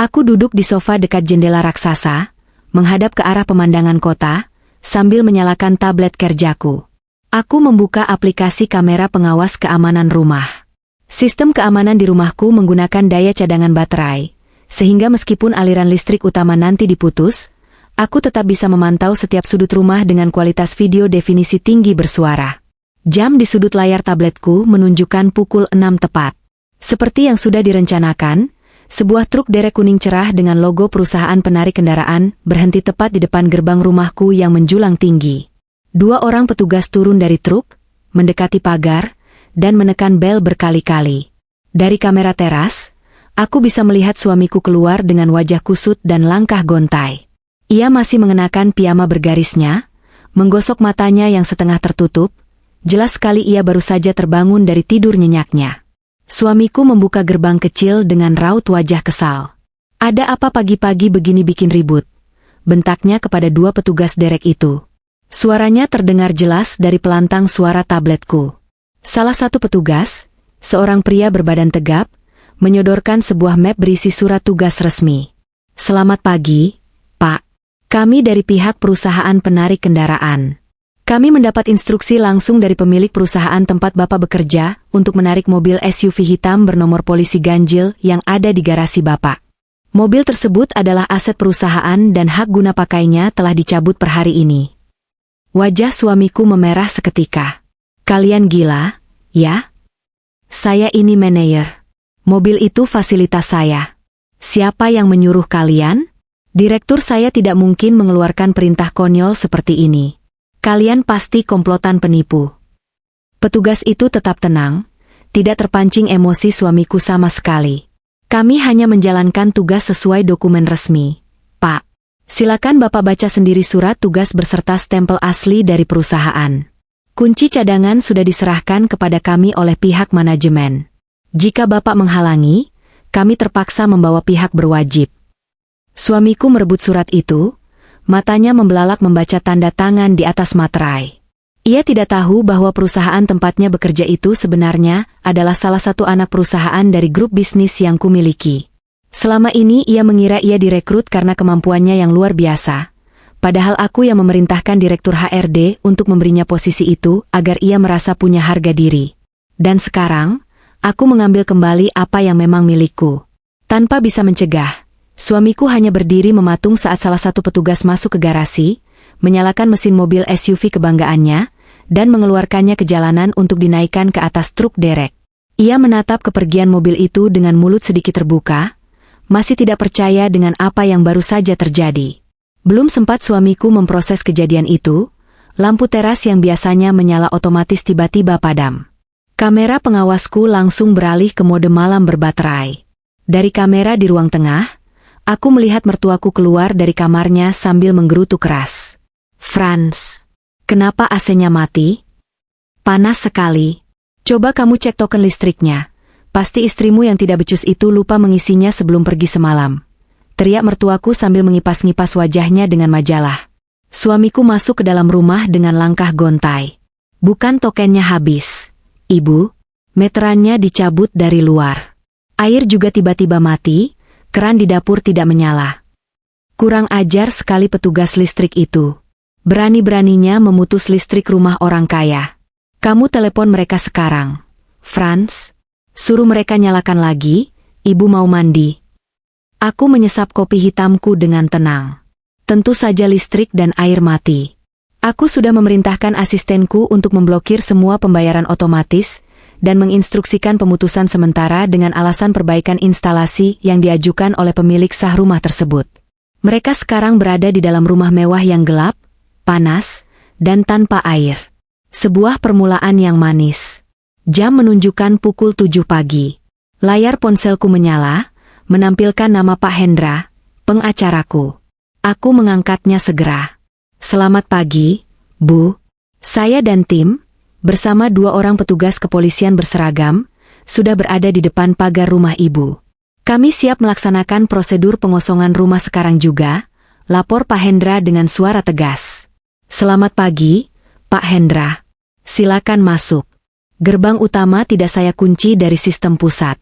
A: Aku duduk di sofa dekat jendela raksasa, menghadap ke arah pemandangan kota, sambil menyalakan tablet kerjaku. Aku membuka aplikasi kamera pengawas keamanan rumah. Sistem keamanan di rumahku menggunakan daya cadangan baterai, sehingga meskipun aliran listrik utama nanti diputus, aku tetap bisa memantau setiap sudut rumah dengan kualitas video definisi tinggi bersuara. Jam di sudut layar tabletku menunjukkan pukul 6 tepat. Seperti yang sudah direncanakan, sebuah truk derek kuning cerah dengan logo perusahaan penarik kendaraan berhenti tepat di depan gerbang rumahku yang menjulang tinggi. 2 orang petugas turun dari truk, mendekati pagar, dan menekan bel berkali-kali. Dari kamera teras, Aku bisa melihat suamiku keluar dengan wajah kusut dan langkah gontai. Ia masih mengenakan piyama bergarisnya, menggosok matanya yang setengah tertutup. Jelas sekali ia baru saja terbangun dari tidur nyenyaknya. Suamiku membuka gerbang kecil dengan raut wajah kesal. "Ada apa pagi-pagi begini bikin ribut?" bentaknya kepada dua petugas derek itu. Suaranya terdengar jelas dari pelantang suara tabletku. Salah satu petugas, seorang pria berbadan tegap, menyodorkan sebuah map berisi surat tugas resmi. "Selamat pagi, Pak. Kami dari pihak perusahaan penarik kendaraan. Kami mendapat instruksi langsung dari pemilik perusahaan tempat Bapak bekerja untuk menarik mobil SUV hitam bernomor polisi ganjil yang ada di garasi Bapak. Mobil tersebut adalah aset perusahaan dan hak guna pakainya telah dicabut per hari ini." Wajah suamiku memerah seketika. "Kalian gila, ya? Saya ini manajer. Mobil itu fasilitas saya. Siapa yang menyuruh kalian? Direktur saya tidak mungkin mengeluarkan perintah konyol seperti ini. Kalian pasti komplotan penipu." Petugas itu tetap tenang, tidak terpancing emosi suamiku sama sekali. "Kami hanya menjalankan tugas sesuai dokumen resmi, Pak. Silakan Bapak baca sendiri surat tugas berserta stempel asli dari perusahaan. Kunci cadangan sudah diserahkan kepada kami oleh pihak manajemen. Jika Bapak menghalangi, kami terpaksa membawa pihak berwajib." Suamiku merebut surat itu, matanya membelalak membaca tanda tangan di atas materai. Ia tidak tahu bahwa perusahaan tempatnya bekerja itu sebenarnya adalah salah satu anak perusahaan dari grup bisnis yang kumiliki. Selama ini ia mengira ia direkrut karena kemampuannya yang luar biasa, padahal aku yang memerintahkan Direktur HRD untuk memberinya posisi itu agar ia merasa punya harga diri. Dan sekarang, aku mengambil kembali apa yang memang milikku. Tanpa bisa mencegah, suamiku hanya berdiri mematung saat salah satu petugas masuk ke garasi, menyalakan mesin mobil SUV kebanggaannya, dan mengeluarkannya ke jalanan untuk dinaikkan ke atas truk derek. Ia menatap kepergian mobil itu dengan mulut sedikit terbuka, masih tidak percaya dengan apa yang baru saja terjadi. Belum sempat suamiku memproses kejadian itu, lampu teras yang biasanya menyala otomatis tiba-tiba padam. Kamera pengawasku langsung beralih ke mode malam berbaterai. Dari kamera di ruang tengah, aku melihat mertuaku keluar dari kamarnya sambil menggerutu keras. "Franz, kenapa AC-nya mati? Panas sekali. Coba kamu cek token listriknya. Pasti istrimu yang tidak becus itu lupa mengisinya sebelum pergi semalam," teriak mertuaku sambil mengipas-ngipas wajahnya dengan majalah. Suamiku masuk ke dalam rumah dengan langkah gontai. "Bukan tokennya habis, Ibu. Meterannya dicabut dari luar. Air juga tiba-tiba mati, keran di dapur tidak menyala. Kurang ajar sekali petugas listrik itu. Berani-beraninya memutus listrik rumah orang kaya. Kamu telepon mereka sekarang, Franz. Suruh mereka nyalakan lagi, Ibu mau mandi." Aku menyesap kopi hitamku dengan tenang. Tentu saja listrik dan air mati. Aku sudah memerintahkan asistenku untuk memblokir semua pembayaran otomatis dan menginstruksikan pemutusan sementara dengan alasan perbaikan instalasi yang diajukan oleh pemilik sah rumah tersebut. Mereka sekarang berada di dalam rumah mewah yang gelap, panas, dan tanpa air. Sebuah permulaan yang manis. Jam menunjukkan pukul 7 pagi. Layar ponselku menyala, menampilkan nama Pak Hendra, pengacaraku. Aku mengangkatnya segera. "Selamat pagi, Bu. Saya dan tim, bersama 2 orang petugas kepolisian berseragam, sudah berada di depan pagar rumah Ibu. Kami siap melaksanakan prosedur pengosongan rumah sekarang juga," lapor Pak Hendra dengan suara tegas. "Selamat pagi, Pak Hendra. Silakan masuk. Gerbang utama tidak saya kunci dari sistem pusat.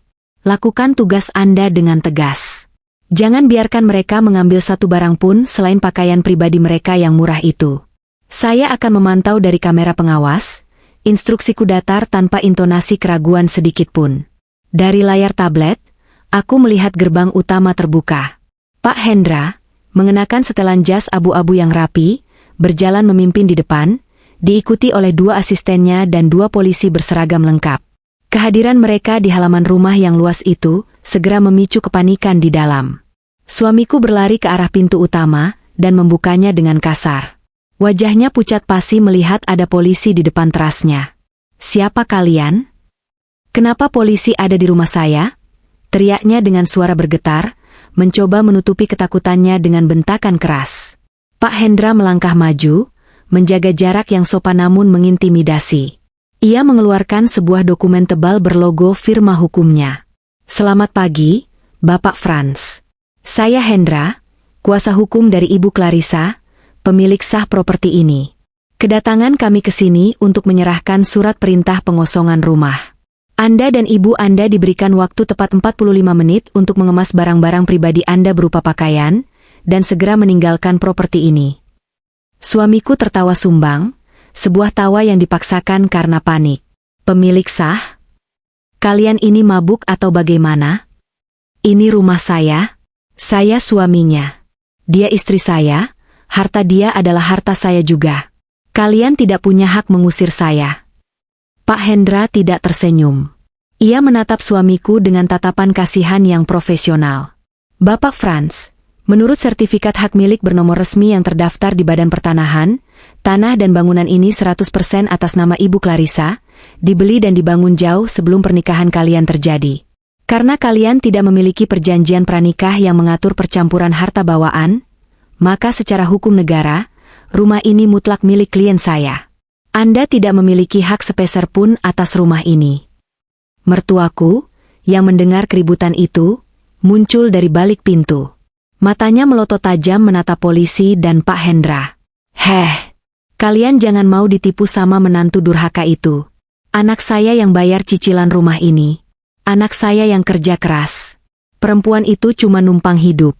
A: Lakukan tugas Anda dengan tegas. Jangan biarkan mereka mengambil satu barang pun selain pakaian pribadi mereka yang murah itu. Saya akan memantau dari kamera pengawas." Instruksiku datar tanpa intonasi keraguan sedikit pun. Dari layar tablet, aku melihat gerbang utama terbuka. Pak Hendra, mengenakan setelan jas abu-abu yang rapi, berjalan memimpin di depan, diikuti oleh 2 asistennya dan 2 polisi berseragam lengkap. Kehadiran mereka di halaman rumah yang luas itu segera memicu kepanikan di dalam. Suamiku berlari ke arah pintu utama dan membukanya dengan kasar. Wajahnya pucat pasi melihat ada polisi di depan terasnya. "Siapa kalian? Kenapa polisi ada di rumah saya?" teriaknya dengan suara bergetar, mencoba menutupi ketakutannya dengan bentakan keras. Pak Hendra melangkah maju, menjaga jarak yang sopan namun mengintimidasi. Ia mengeluarkan sebuah dokumen tebal berlogo firma hukumnya. Selamat pagi, Bapak Franz. Saya Hendra, kuasa hukum dari Ibu Clarissa, pemilik sah properti ini. Kedatangan kami ke sini untuk menyerahkan surat perintah pengosongan rumah. Anda dan ibu Anda diberikan waktu tepat 45 menit untuk mengemas barang-barang pribadi Anda berupa pakaian, dan segera meninggalkan properti ini. Suamiku tertawa sumbang, sebuah tawa yang dipaksakan karena panik. Pemilik sah? Kalian ini mabuk atau bagaimana? Ini rumah saya suaminya. Dia istri saya, harta dia adalah harta saya juga. Kalian tidak punya hak mengusir saya. Pak Hendra tidak tersenyum. Ia menatap suamiku dengan tatapan kasihan yang profesional. Bapak Franz, menurut sertifikat hak milik bernomor resmi yang terdaftar di Badan Pertanahan, tanah dan bangunan ini 100% atas nama Ibu Clarissa, dibeli dan dibangun jauh sebelum pernikahan kalian terjadi. Karena kalian tidak memiliki perjanjian pranikah yang mengatur percampuran harta bawaan, maka secara hukum negara, rumah ini mutlak milik klien saya. Anda tidak memiliki hak sepeser pun atas rumah ini. Mertuaku, yang mendengar keributan itu, muncul dari balik pintu. Matanya melotot tajam menatap polisi dan Pak Hendra. Kalian jangan mau ditipu sama menantu durhaka itu. Anak saya yang bayar cicilan rumah ini. Anak saya yang kerja keras. Perempuan itu cuma numpang hidup.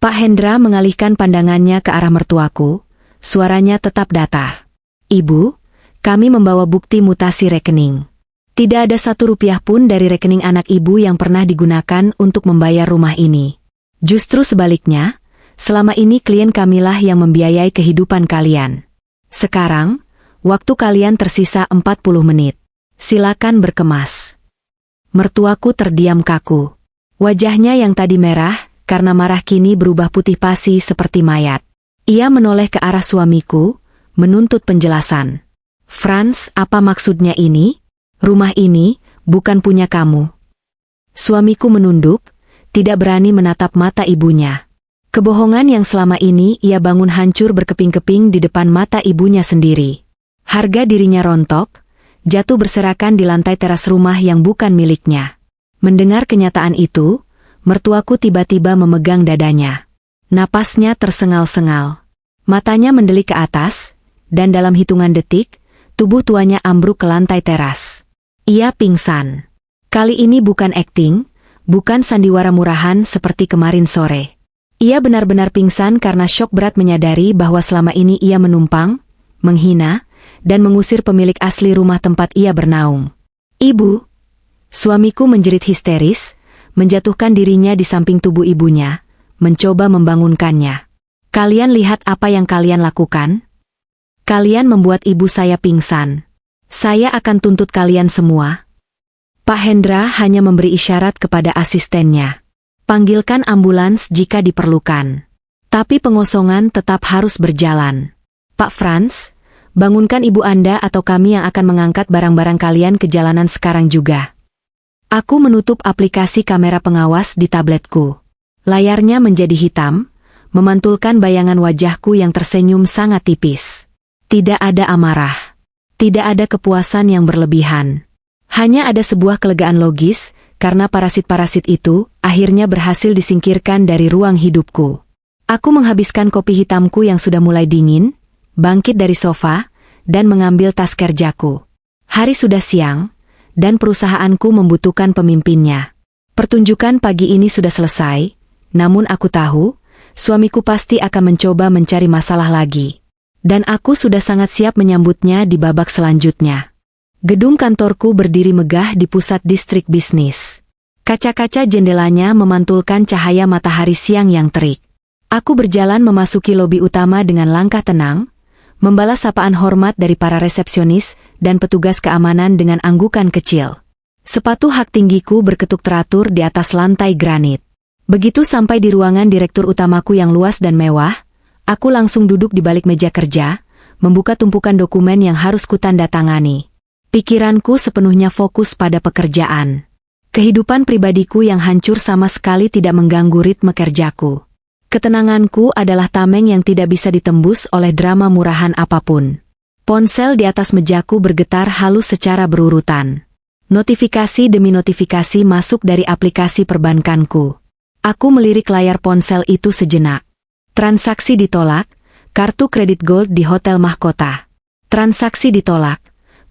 A: Pak Hendra mengalihkan pandangannya ke arah mertuaku. Suaranya tetap datar. Ibu, kami membawa bukti mutasi rekening. Tidak ada 1 rupiah pun dari rekening anak ibu yang pernah digunakan untuk membayar rumah ini. Justru sebaliknya, selama ini klien kamilah yang membiayai kehidupan kalian. Sekarang, waktu kalian tersisa 40 menit. Silakan berkemas. Mertuaku terdiam kaku. Wajahnya yang tadi merah, karena marah kini berubah putih pasi seperti mayat. Ia menoleh ke arah suamiku, menuntut penjelasan. Franz, apa maksudnya ini? Rumah ini bukan punya kamu. Suamiku menunduk, tidak berani menatap mata ibunya. Kebohongan yang selama ini ia bangun hancur berkeping-keping di depan mata ibunya sendiri. Harga dirinya rontok, jatuh berserakan di lantai teras rumah yang bukan miliknya. Mendengar kenyataan itu, mertuaku tiba-tiba memegang dadanya. Napasnya tersengal-sengal. Matanya mendelik ke atas, dan dalam hitungan detik, tubuh tuanya ambruk ke lantai teras. Ia pingsan. Kali ini bukan akting, bukan sandiwara murahan seperti kemarin sore. Ia benar-benar pingsan karena syok berat menyadari bahwa selama ini ia menumpang, menghina, dan mengusir pemilik asli rumah tempat ia bernaung. Ibu! Suamiku menjerit histeris, menjatuhkan dirinya di samping tubuh ibunya, mencoba membangunkannya. Kalian lihat apa yang kalian lakukan? Kalian membuat ibu saya pingsan. Saya akan tuntut kalian semua. Pak Hendra hanya memberi isyarat kepada asistennya. Panggilkan ambulans jika diperlukan. Tapi pengosongan tetap harus berjalan. Pak Franz, bangunkan ibu Anda atau kami yang akan mengangkat barang-barang kalian ke jalanan sekarang juga. Aku menutup aplikasi kamera pengawas di tabletku. Layarnya menjadi hitam, memantulkan bayangan wajahku yang tersenyum sangat tipis. Tidak ada amarah. Tidak ada kepuasan yang berlebihan. Hanya ada sebuah kelegaan logis, karena parasit-parasit itu akhirnya berhasil disingkirkan dari ruang hidupku. Aku menghabiskan kopi hitamku yang sudah mulai dingin, bangkit dari sofa, dan mengambil tas kerjaku. Hari sudah siang, dan perusahaanku membutuhkan pemimpinnya. Pertunjukan pagi ini sudah selesai, namun aku tahu, suamiku pasti akan mencoba mencari masalah lagi. Dan aku sudah sangat siap menyambutnya di babak selanjutnya. Gedung kantorku berdiri megah di pusat distrik bisnis. Kaca-kaca jendelanya memantulkan cahaya matahari siang yang terik. Aku berjalan memasuki lobi utama dengan langkah tenang, membalas sapaan hormat dari para resepsionis dan petugas keamanan dengan anggukan kecil. Sepatu hak tinggiku berketuk teratur di atas lantai granit. Begitu sampai di ruangan direktur utamaku yang luas dan mewah, aku langsung duduk di balik meja kerja, membuka tumpukan dokumen yang harus kutandatangani. Pikiranku sepenuhnya fokus pada pekerjaan. Kehidupan pribadiku yang hancur sama sekali tidak mengganggu ritme kerjaku. Ketenanganku adalah tameng yang tidak bisa ditembus oleh drama murahan apapun. Ponsel di atas mejaku bergetar halus secara berurutan. Notifikasi demi notifikasi masuk dari aplikasi perbankanku. Aku melirik layar ponsel itu sejenak. Transaksi ditolak, kartu kredit gold di Hotel Mahkota. Transaksi ditolak,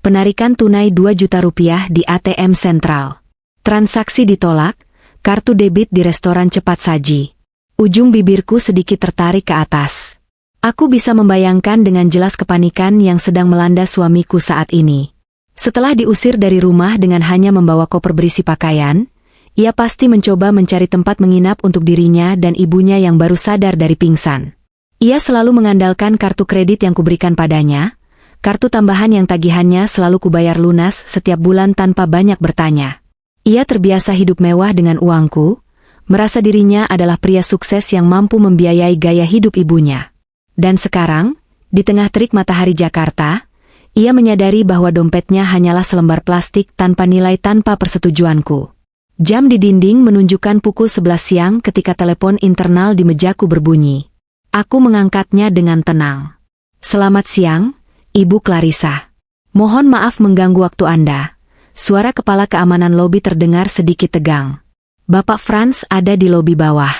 A: penarikan tunai 2 juta rupiah di ATM Sentral. Transaksi ditolak, kartu debit di restoran cepat saji. Ujung bibirku sedikit tertarik ke atas. Aku bisa membayangkan dengan jelas kepanikan yang sedang melanda suamiku saat ini. Setelah diusir dari rumah dengan hanya membawa koper berisi pakaian, ia pasti mencoba mencari tempat menginap untuk dirinya dan ibunya yang baru sadar dari pingsan. Ia selalu mengandalkan kartu kredit yang kuberikan padanya, kartu tambahan yang tagihannya selalu kubayar lunas setiap bulan tanpa banyak bertanya. Ia terbiasa hidup mewah dengan uangku, merasa dirinya adalah pria sukses yang mampu membiayai gaya hidup ibunya. Dan sekarang, di tengah terik matahari Jakarta, ia menyadari bahwa dompetnya hanyalah selembar plastik tanpa nilai tanpa persetujuanku. Jam di dinding menunjukkan pukul 11 siang ketika telepon internal di mejaku berbunyi. Aku mengangkatnya dengan tenang. Selamat siang, Ibu Clarissa. Mohon maaf mengganggu waktu Anda. Suara kepala keamanan lobi terdengar sedikit tegang. Bapak Franz ada di lobi bawah.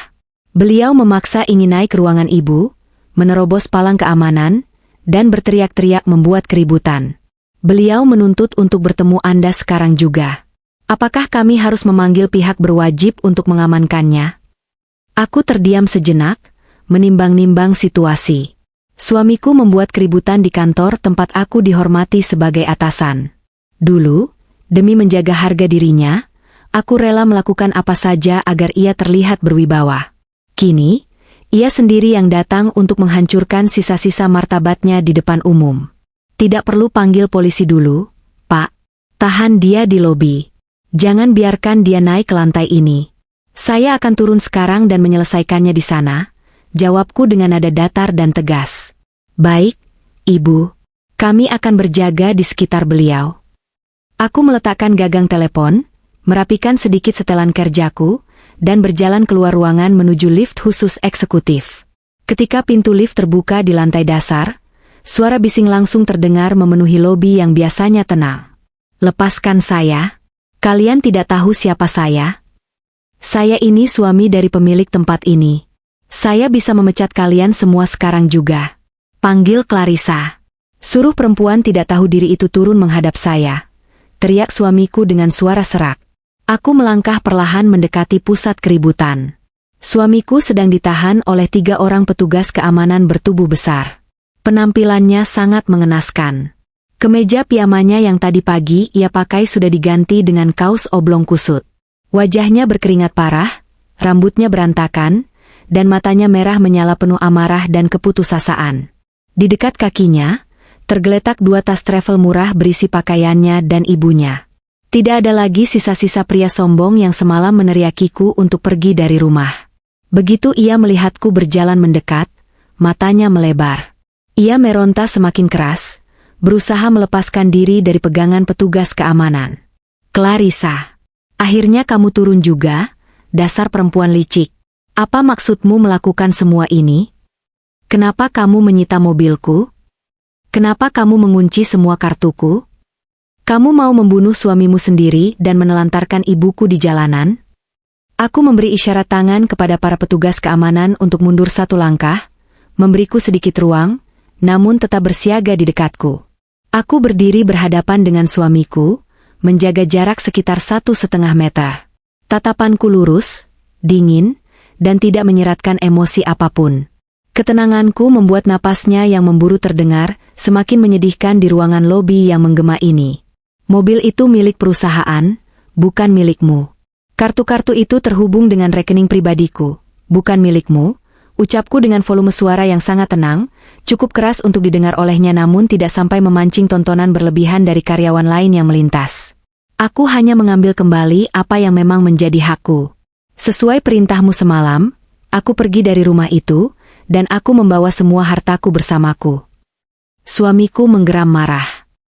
A: Beliau memaksa ingin naik ke ruangan ibu, menerobos palang keamanan, dan berteriak-teriak membuat keributan. Beliau menuntut untuk bertemu Anda sekarang juga. Apakah kami harus memanggil pihak berwajib untuk mengamankannya? Aku terdiam sejenak, menimbang-nimbang situasi. Suamiku membuat keributan di kantor tempat aku dihormati sebagai atasan. Dulu, demi menjaga harga dirinya, aku rela melakukan apa saja agar ia terlihat berwibawa. Kini, ia sendiri yang datang untuk menghancurkan sisa-sisa martabatnya di depan umum. Tidak perlu panggil polisi dulu, Pak. Tahan dia di lobi. Jangan biarkan dia naik ke lantai ini. Saya akan turun sekarang dan menyelesaikannya di sana, jawabku dengan nada datar dan tegas. Baik, Ibu. Kami akan berjaga di sekitar beliau. Aku meletakkan gagang telepon, merapikan sedikit setelan kerjaku, dan berjalan keluar ruangan menuju lift khusus eksekutif. Ketika pintu lift terbuka di lantai dasar, suara bising langsung terdengar memenuhi lobi yang biasanya tenang. Lepaskan saya. Kalian tidak tahu siapa saya? Saya ini suami dari pemilik tempat ini. Saya bisa memecat kalian semua sekarang juga. Panggil Clarissa. Suruh perempuan tidak tahu diri itu turun menghadap saya. Teriak suamiku dengan suara serak. Aku melangkah perlahan mendekati pusat keributan. Suamiku sedang ditahan oleh 3 orang petugas keamanan bertubuh besar. Penampilannya sangat mengenaskan. Kemeja piyamanya yang tadi pagi ia pakai sudah diganti dengan kaos oblong kusut. Wajahnya berkeringat parah, rambutnya berantakan, dan matanya merah menyala penuh amarah dan keputusasaan. Di dekat kakinya, tergeletak 2 tas travel murah berisi pakaiannya dan ibunya. Tidak ada lagi sisa-sisa pria sombong yang semalam meneriakiku untuk pergi dari rumah. Begitu ia melihatku berjalan mendekat, matanya melebar. Ia meronta semakin keras, berusaha melepaskan diri dari pegangan petugas keamanan. Clarissa, akhirnya kamu turun juga, dasar perempuan licik. Apa maksudmu melakukan semua ini? Kenapa kamu menyita mobilku? Kenapa kamu mengunci semua kartuku? Kamu mau membunuh suamimu sendiri dan menelantarkan ibuku di jalanan? Aku memberi isyarat tangan kepada para petugas keamanan untuk mundur 1 langkah, memberiku sedikit ruang, namun tetap bersiaga di dekatku. Aku berdiri berhadapan dengan suamiku, menjaga jarak sekitar 1,5 meter. Tatapanku lurus, dingin, dan tidak menyeratkan emosi apapun. Ketenanganku membuat napasnya yang memburu terdengar, semakin menyedihkan di ruangan lobi yang menggema ini. Mobil itu milik perusahaan, bukan milikmu. Kartu-kartu itu terhubung dengan rekening pribadiku, bukan milikmu, ucapku dengan volume suara yang sangat tenang, cukup keras untuk didengar olehnya namun tidak sampai memancing tontonan berlebihan dari karyawan lain yang melintas. Aku hanya mengambil kembali apa yang memang menjadi hakku. Sesuai perintahmu semalam, aku pergi dari rumah itu, dan aku membawa semua hartaku bersamaku. Suamiku menggeram marah.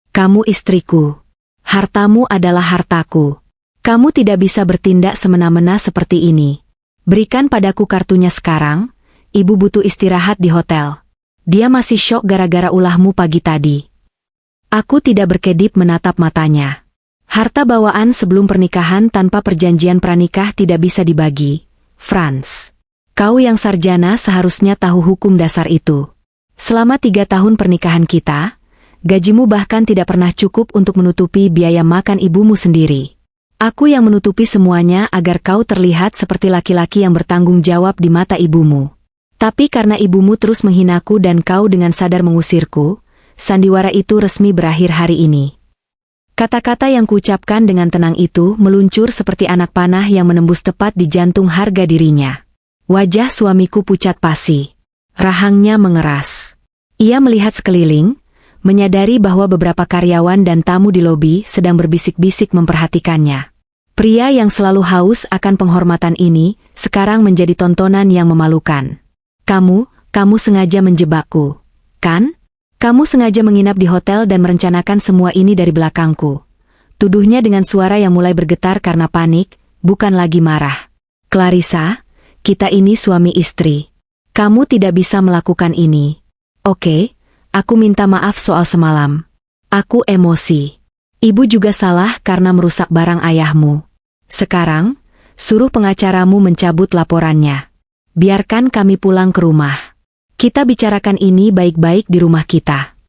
A: Kamu istriku. Hartamu adalah hartaku. Kamu tidak bisa bertindak semena-mena seperti ini. Berikan padaku kartunya sekarang, ibu butuh istirahat di hotel. Dia masih syok gara-gara ulahmu pagi tadi. Aku tidak berkedip menatap matanya. Harta bawaan sebelum pernikahan tanpa perjanjian pranikah tidak bisa dibagi. Franz, kau yang sarjana seharusnya tahu hukum dasar itu. Selama 3 tahun pernikahan kita, gajimu bahkan tidak pernah cukup untuk menutupi biaya makan ibumu sendiri. Aku yang menutupi semuanya agar kau terlihat seperti laki-laki yang bertanggung jawab di mata ibumu. Tapi karena ibumu terus menghinaku dan kau dengan sadar mengusirku, sandiwara itu resmi berakhir hari ini. Kata-kata yang kuucapkan dengan tenang itu meluncur seperti anak panah yang menembus tepat di jantung harga dirinya. Wajah suamiku pucat pasi. Rahangnya mengeras. Ia melihat sekeliling, menyadari bahwa beberapa karyawan dan tamu di lobi sedang berbisik-bisik memperhatikannya. Pria yang selalu haus akan penghormatan ini, sekarang menjadi tontonan yang memalukan. Kamu sengaja menjebakku, kan? Kamu sengaja menginap di hotel dan merencanakan semua ini dari belakangku. Tuduhnya dengan suara yang mulai bergetar karena panik, bukan lagi marah. Clarissa, kita ini suami istri. Kamu tidak bisa melakukan ini. Oke, aku minta maaf soal semalam. Aku emosi. Ibu juga salah karena merusak barang ayahmu. Sekarang, suruh pengacaramu mencabut laporannya. Biarkan kami pulang ke rumah. Kita bicarakan ini baik-baik di rumah kita.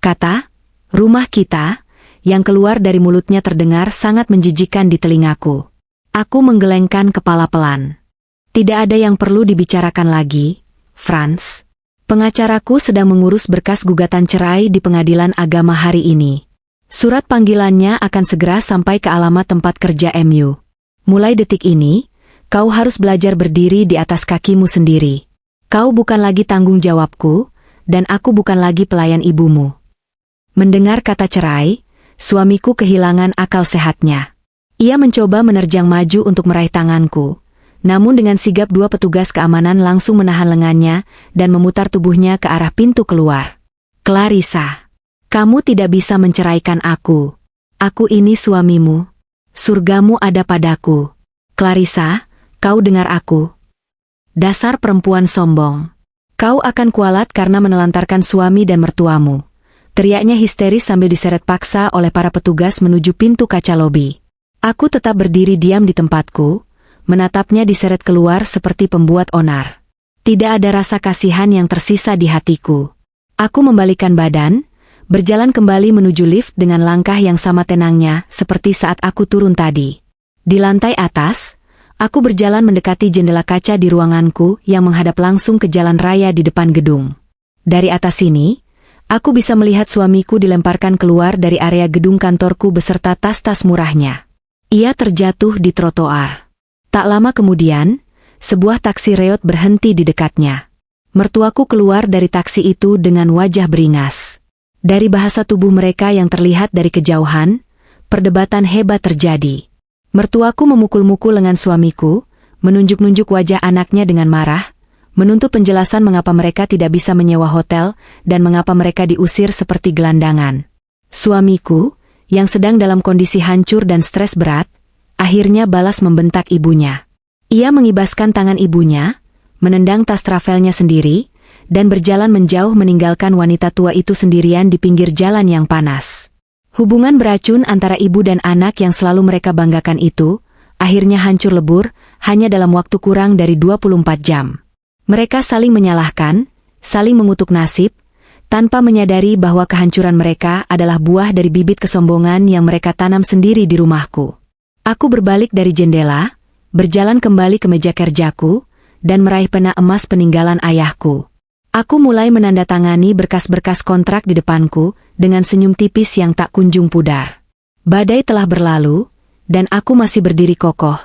A: Kata, rumah kita, yang keluar dari mulutnya terdengar sangat menjijikkan di telingaku. Aku menggelengkan kepala pelan. Tidak ada yang perlu dibicarakan lagi, Franz. Pengacaraku sedang mengurus berkas gugatan cerai di pengadilan agama hari ini. Surat panggilannya akan segera sampai ke alamat tempat kerja MU. Mulai detik ini, kau harus belajar berdiri di atas kakimu sendiri. Kau bukan lagi tanggung jawabku, dan aku bukan lagi pelayan ibumu. Mendengar kata cerai, suamiku kehilangan akal sehatnya. Ia mencoba menerjang maju untuk meraih tanganku, namun dengan sigap 2 petugas keamanan langsung menahan lengannya dan memutar tubuhnya ke arah pintu keluar. Clarissa, kamu tidak bisa menceraikan aku. Aku ini suamimu. Surgamu ada padaku. Clarissa, kau dengar aku? Dasar perempuan sombong. Kau akan kualat karena menelantarkan suami dan mertuamu. Teriaknya histeris sambil diseret paksa oleh para petugas menuju pintu kaca lobi. Aku tetap berdiri diam di tempatku, menatapnya diseret keluar seperti pembuat onar. Tidak ada rasa kasihan yang tersisa di hatiku. Aku membalikkan badan, berjalan kembali menuju lift dengan langkah yang sama tenangnya seperti saat aku turun tadi. Di lantai atas, aku berjalan mendekati jendela kaca di ruanganku yang menghadap langsung ke jalan raya di depan gedung. Dari atas sini, aku bisa melihat suamiku dilemparkan keluar dari area gedung kantorku beserta tas-tas murahnya. Ia terjatuh di trotoar. Tak lama kemudian, sebuah taksi reot berhenti di dekatnya. Mertuaku keluar dari taksi itu dengan wajah beringas. Dari bahasa tubuh mereka yang terlihat dari kejauhan, perdebatan hebat terjadi. Mertuaku memukul-mukul lengan suamiku, menunjuk-nunjuk wajah anaknya dengan marah, menuntut penjelasan mengapa mereka tidak bisa menyewa hotel dan mengapa mereka diusir seperti gelandangan. Suamiku, yang sedang dalam kondisi hancur dan stres berat, akhirnya balas membentak ibunya. Ia mengibaskan tangan ibunya, menendang tas travelnya sendiri, dan berjalan menjauh meninggalkan wanita tua itu sendirian di pinggir jalan yang panas. Hubungan beracun antara ibu dan anak yang selalu mereka banggakan itu, akhirnya hancur lebur, hanya dalam waktu kurang dari 24 jam. Mereka saling menyalahkan, saling mengutuk nasib, tanpa menyadari bahwa kehancuran mereka adalah buah dari bibit kesombongan yang mereka tanam sendiri di rumahku. Aku berbalik dari jendela, berjalan kembali ke meja kerjaku, dan meraih pena emas peninggalan ayahku. Aku mulai menandatangani berkas-berkas kontrak di depanku, dengan senyum tipis yang tak kunjung pudar. Badai telah berlalu, dan aku masih berdiri kokoh,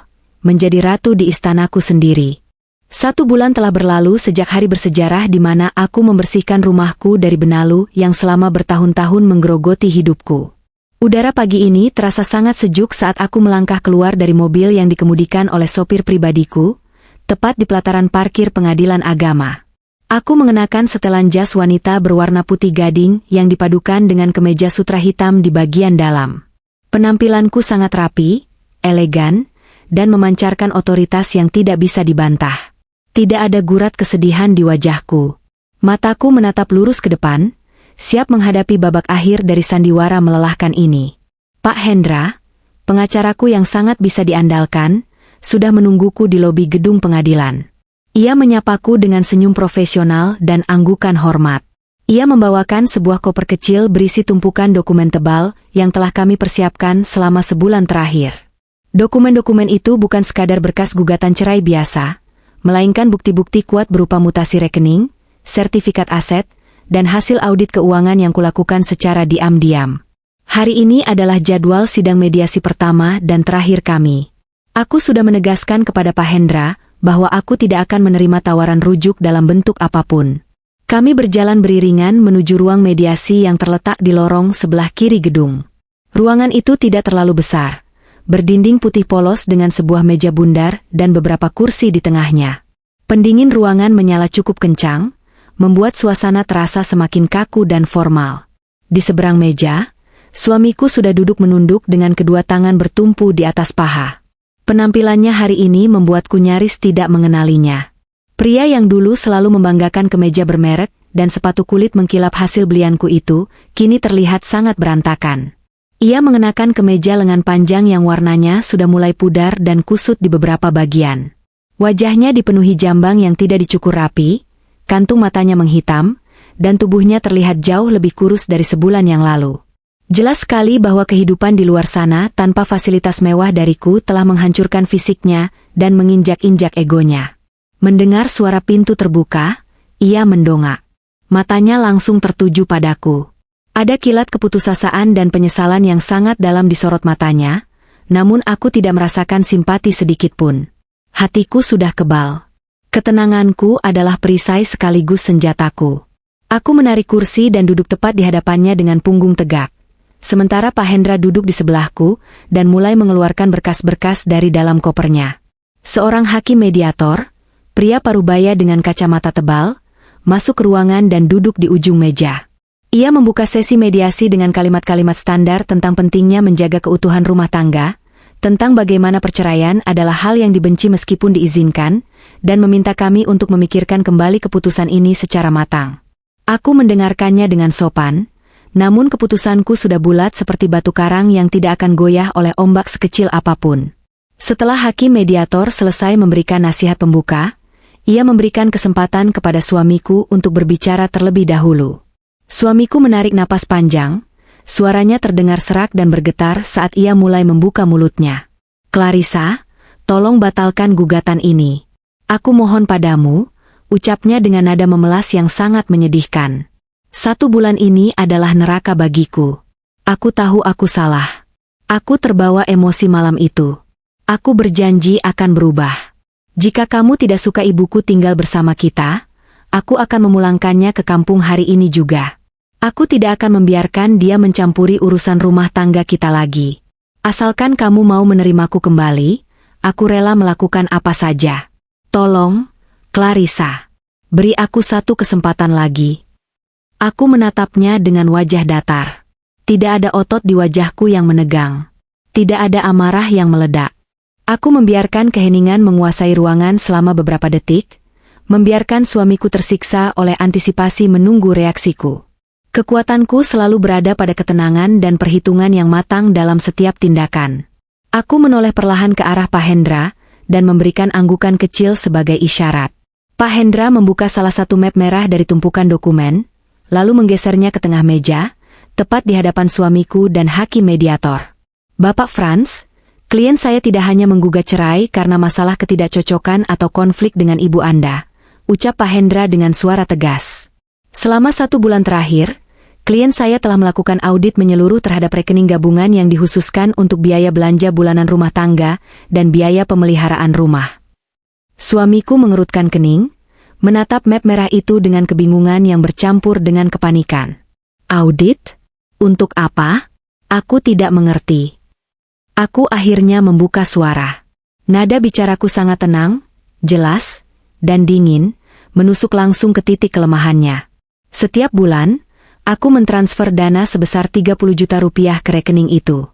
A: menjadi ratu di istanaku sendiri. 1 bulan telah berlalu sejak hari bersejarah di mana aku membersihkan rumahku dari benalu yang selama bertahun-tahun menggerogoti hidupku. Udara pagi ini terasa sangat sejuk saat aku melangkah keluar dari mobil yang dikemudikan oleh sopir pribadiku, tepat di pelataran parkir pengadilan agama. Aku mengenakan setelan jas wanita berwarna putih gading yang dipadukan dengan kemeja sutra hitam di bagian dalam. Penampilanku sangat rapi, elegan, dan memancarkan otoritas yang tidak bisa dibantah. Tidak ada gurat kesedihan di wajahku. Mataku menatap lurus ke depan, siap menghadapi babak akhir dari sandiwara melelahkan ini. Pak Hendra, pengacaraku yang sangat bisa diandalkan, sudah menungguku di lobi gedung pengadilan. Ia menyapaku dengan senyum profesional dan anggukan hormat. Ia membawakan sebuah koper kecil berisi tumpukan dokumen tebal yang telah kami persiapkan selama sebulan terakhir. Dokumen-dokumen itu bukan sekadar berkas gugatan cerai biasa, melainkan bukti-bukti kuat berupa mutasi rekening, sertifikat aset, dan hasil audit keuangan yang kulakukan secara diam-diam. Hari ini adalah jadwal sidang mediasi pertama dan terakhir kami. Aku sudah menegaskan kepada Pak Hendra bahwa aku tidak akan menerima tawaran rujuk dalam bentuk apapun. Kami berjalan beriringan menuju ruang mediasi yang terletak di lorong sebelah kiri gedung. Ruangan itu tidak terlalu besar, berdinding putih polos dengan sebuah meja bundar dan beberapa kursi di tengahnya. Pendingin ruangan menyala cukup kencang, membuat suasana terasa semakin kaku dan formal. Di seberang meja, suamiku sudah duduk menunduk dengan kedua tangan bertumpu di atas paha. Penampilannya hari ini membuatku nyaris tidak mengenalinya. Pria yang dulu selalu membanggakan kemeja bermerek dan sepatu kulit mengkilap hasil belianku itu, kini terlihat sangat berantakan. Ia mengenakan kemeja lengan panjang yang warnanya sudah mulai pudar dan kusut di beberapa bagian. Wajahnya dipenuhi jambang yang tidak dicukur rapi, kantung matanya menghitam, dan tubuhnya terlihat jauh lebih kurus dari sebulan yang lalu. Jelas sekali bahwa kehidupan di luar sana tanpa fasilitas mewah dariku telah menghancurkan fisiknya dan menginjak-injak egonya. Mendengar suara pintu terbuka, ia mendongak. Matanya langsung tertuju padaku. Ada kilat keputusasaan dan penyesalan yang sangat dalam di sorot matanya, namun aku tidak merasakan simpati sedikitpun. Hatiku sudah kebal. Ketenanganku adalah perisai sekaligus senjataku. Aku menarik kursi dan duduk tepat di hadapannya dengan punggung tegak. Sementara Pak Hendra duduk di sebelahku dan mulai mengeluarkan berkas-berkas dari dalam kopernya. Seorang hakim mediator, pria parubaya dengan kacamata tebal, masuk ke ruangan dan duduk di ujung meja. Ia membuka sesi mediasi dengan kalimat-kalimat standar tentang pentingnya menjaga keutuhan rumah tangga, tentang bagaimana perceraian adalah hal yang dibenci meskipun diizinkan, dan meminta kami untuk memikirkan kembali keputusan ini secara matang. Aku mendengarkannya dengan sopan, namun keputusanku sudah bulat seperti batu karang yang tidak akan goyah oleh ombak sekecil apapun. Setelah hakim mediator selesai memberikan nasihat pembuka, ia memberikan kesempatan kepada suamiku untuk berbicara terlebih dahulu. Suamiku menarik napas panjang, suaranya terdengar serak dan bergetar saat ia mulai membuka mulutnya. "Clarissa, tolong batalkan gugatan ini. Aku mohon padamu," ucapnya dengan nada memelas yang sangat menyedihkan. "1 bulan ini adalah neraka bagiku. Aku tahu aku salah. Aku terbawa emosi malam itu. Aku berjanji akan berubah. Jika kamu tidak suka ibuku tinggal bersama kita, aku akan memulangkannya ke kampung hari ini juga. Aku tidak akan membiarkan dia mencampuri urusan rumah tangga kita lagi. Asalkan kamu mau menerimaku kembali, aku rela melakukan apa saja. Tolong, Clarissa, beri aku 1 kesempatan lagi." Aku menatapnya dengan wajah datar. Tidak ada otot di wajahku yang menegang. Tidak ada amarah yang meledak. Aku membiarkan keheningan menguasai ruangan selama beberapa detik, membiarkan suamiku tersiksa oleh antisipasi menunggu reaksiku. Kekuatanku selalu berada pada ketenangan dan perhitungan yang matang dalam setiap tindakan. Aku menoleh perlahan ke arah Pak Hendra dan memberikan anggukan kecil sebagai isyarat. Pak Hendra membuka salah satu map merah dari tumpukan dokumen, lalu menggesernya ke tengah meja, tepat di hadapan suamiku dan hakim mediator. "Bapak Franz, klien saya tidak hanya menggugat cerai karena masalah ketidakcocokan atau konflik dengan ibu Anda," ucap Pak Hendra dengan suara tegas. "Selama 1 bulan terakhir, klien saya telah melakukan audit menyeluruh terhadap rekening gabungan yang dikhususkan untuk biaya belanja bulanan rumah tangga dan biaya pemeliharaan rumah." Suamiku mengerutkan kening, menatap map merah itu dengan kebingungan yang bercampur dengan kepanikan. "Audit? Untuk apa? Aku tidak mengerti." Aku akhirnya membuka suara. Nada bicaraku sangat tenang, jelas, dan dingin, menusuk langsung ke titik kelemahannya. Setiap bulan, aku mentransfer dana sebesar 30 juta rupiah ke rekening itu.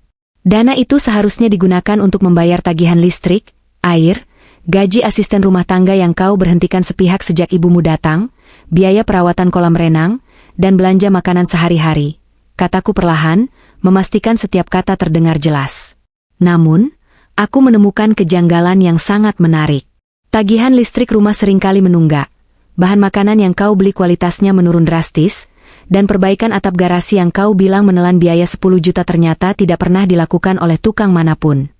A: Dana itu seharusnya digunakan untuk membayar tagihan listrik, air, gaji asisten rumah tangga yang kau berhentikan sepihak sejak ibumu datang, biaya perawatan kolam renang, dan belanja makanan sehari-hari. Kataku perlahan, memastikan setiap kata terdengar jelas. Namun, aku menemukan kejanggalan yang sangat menarik. Tagihan listrik rumah seringkali menunggak, bahan makanan yang kau beli kualitasnya menurun drastis, dan perbaikan atap garasi yang kau bilang menelan biaya 10 juta ternyata tidak pernah dilakukan oleh tukang manapun.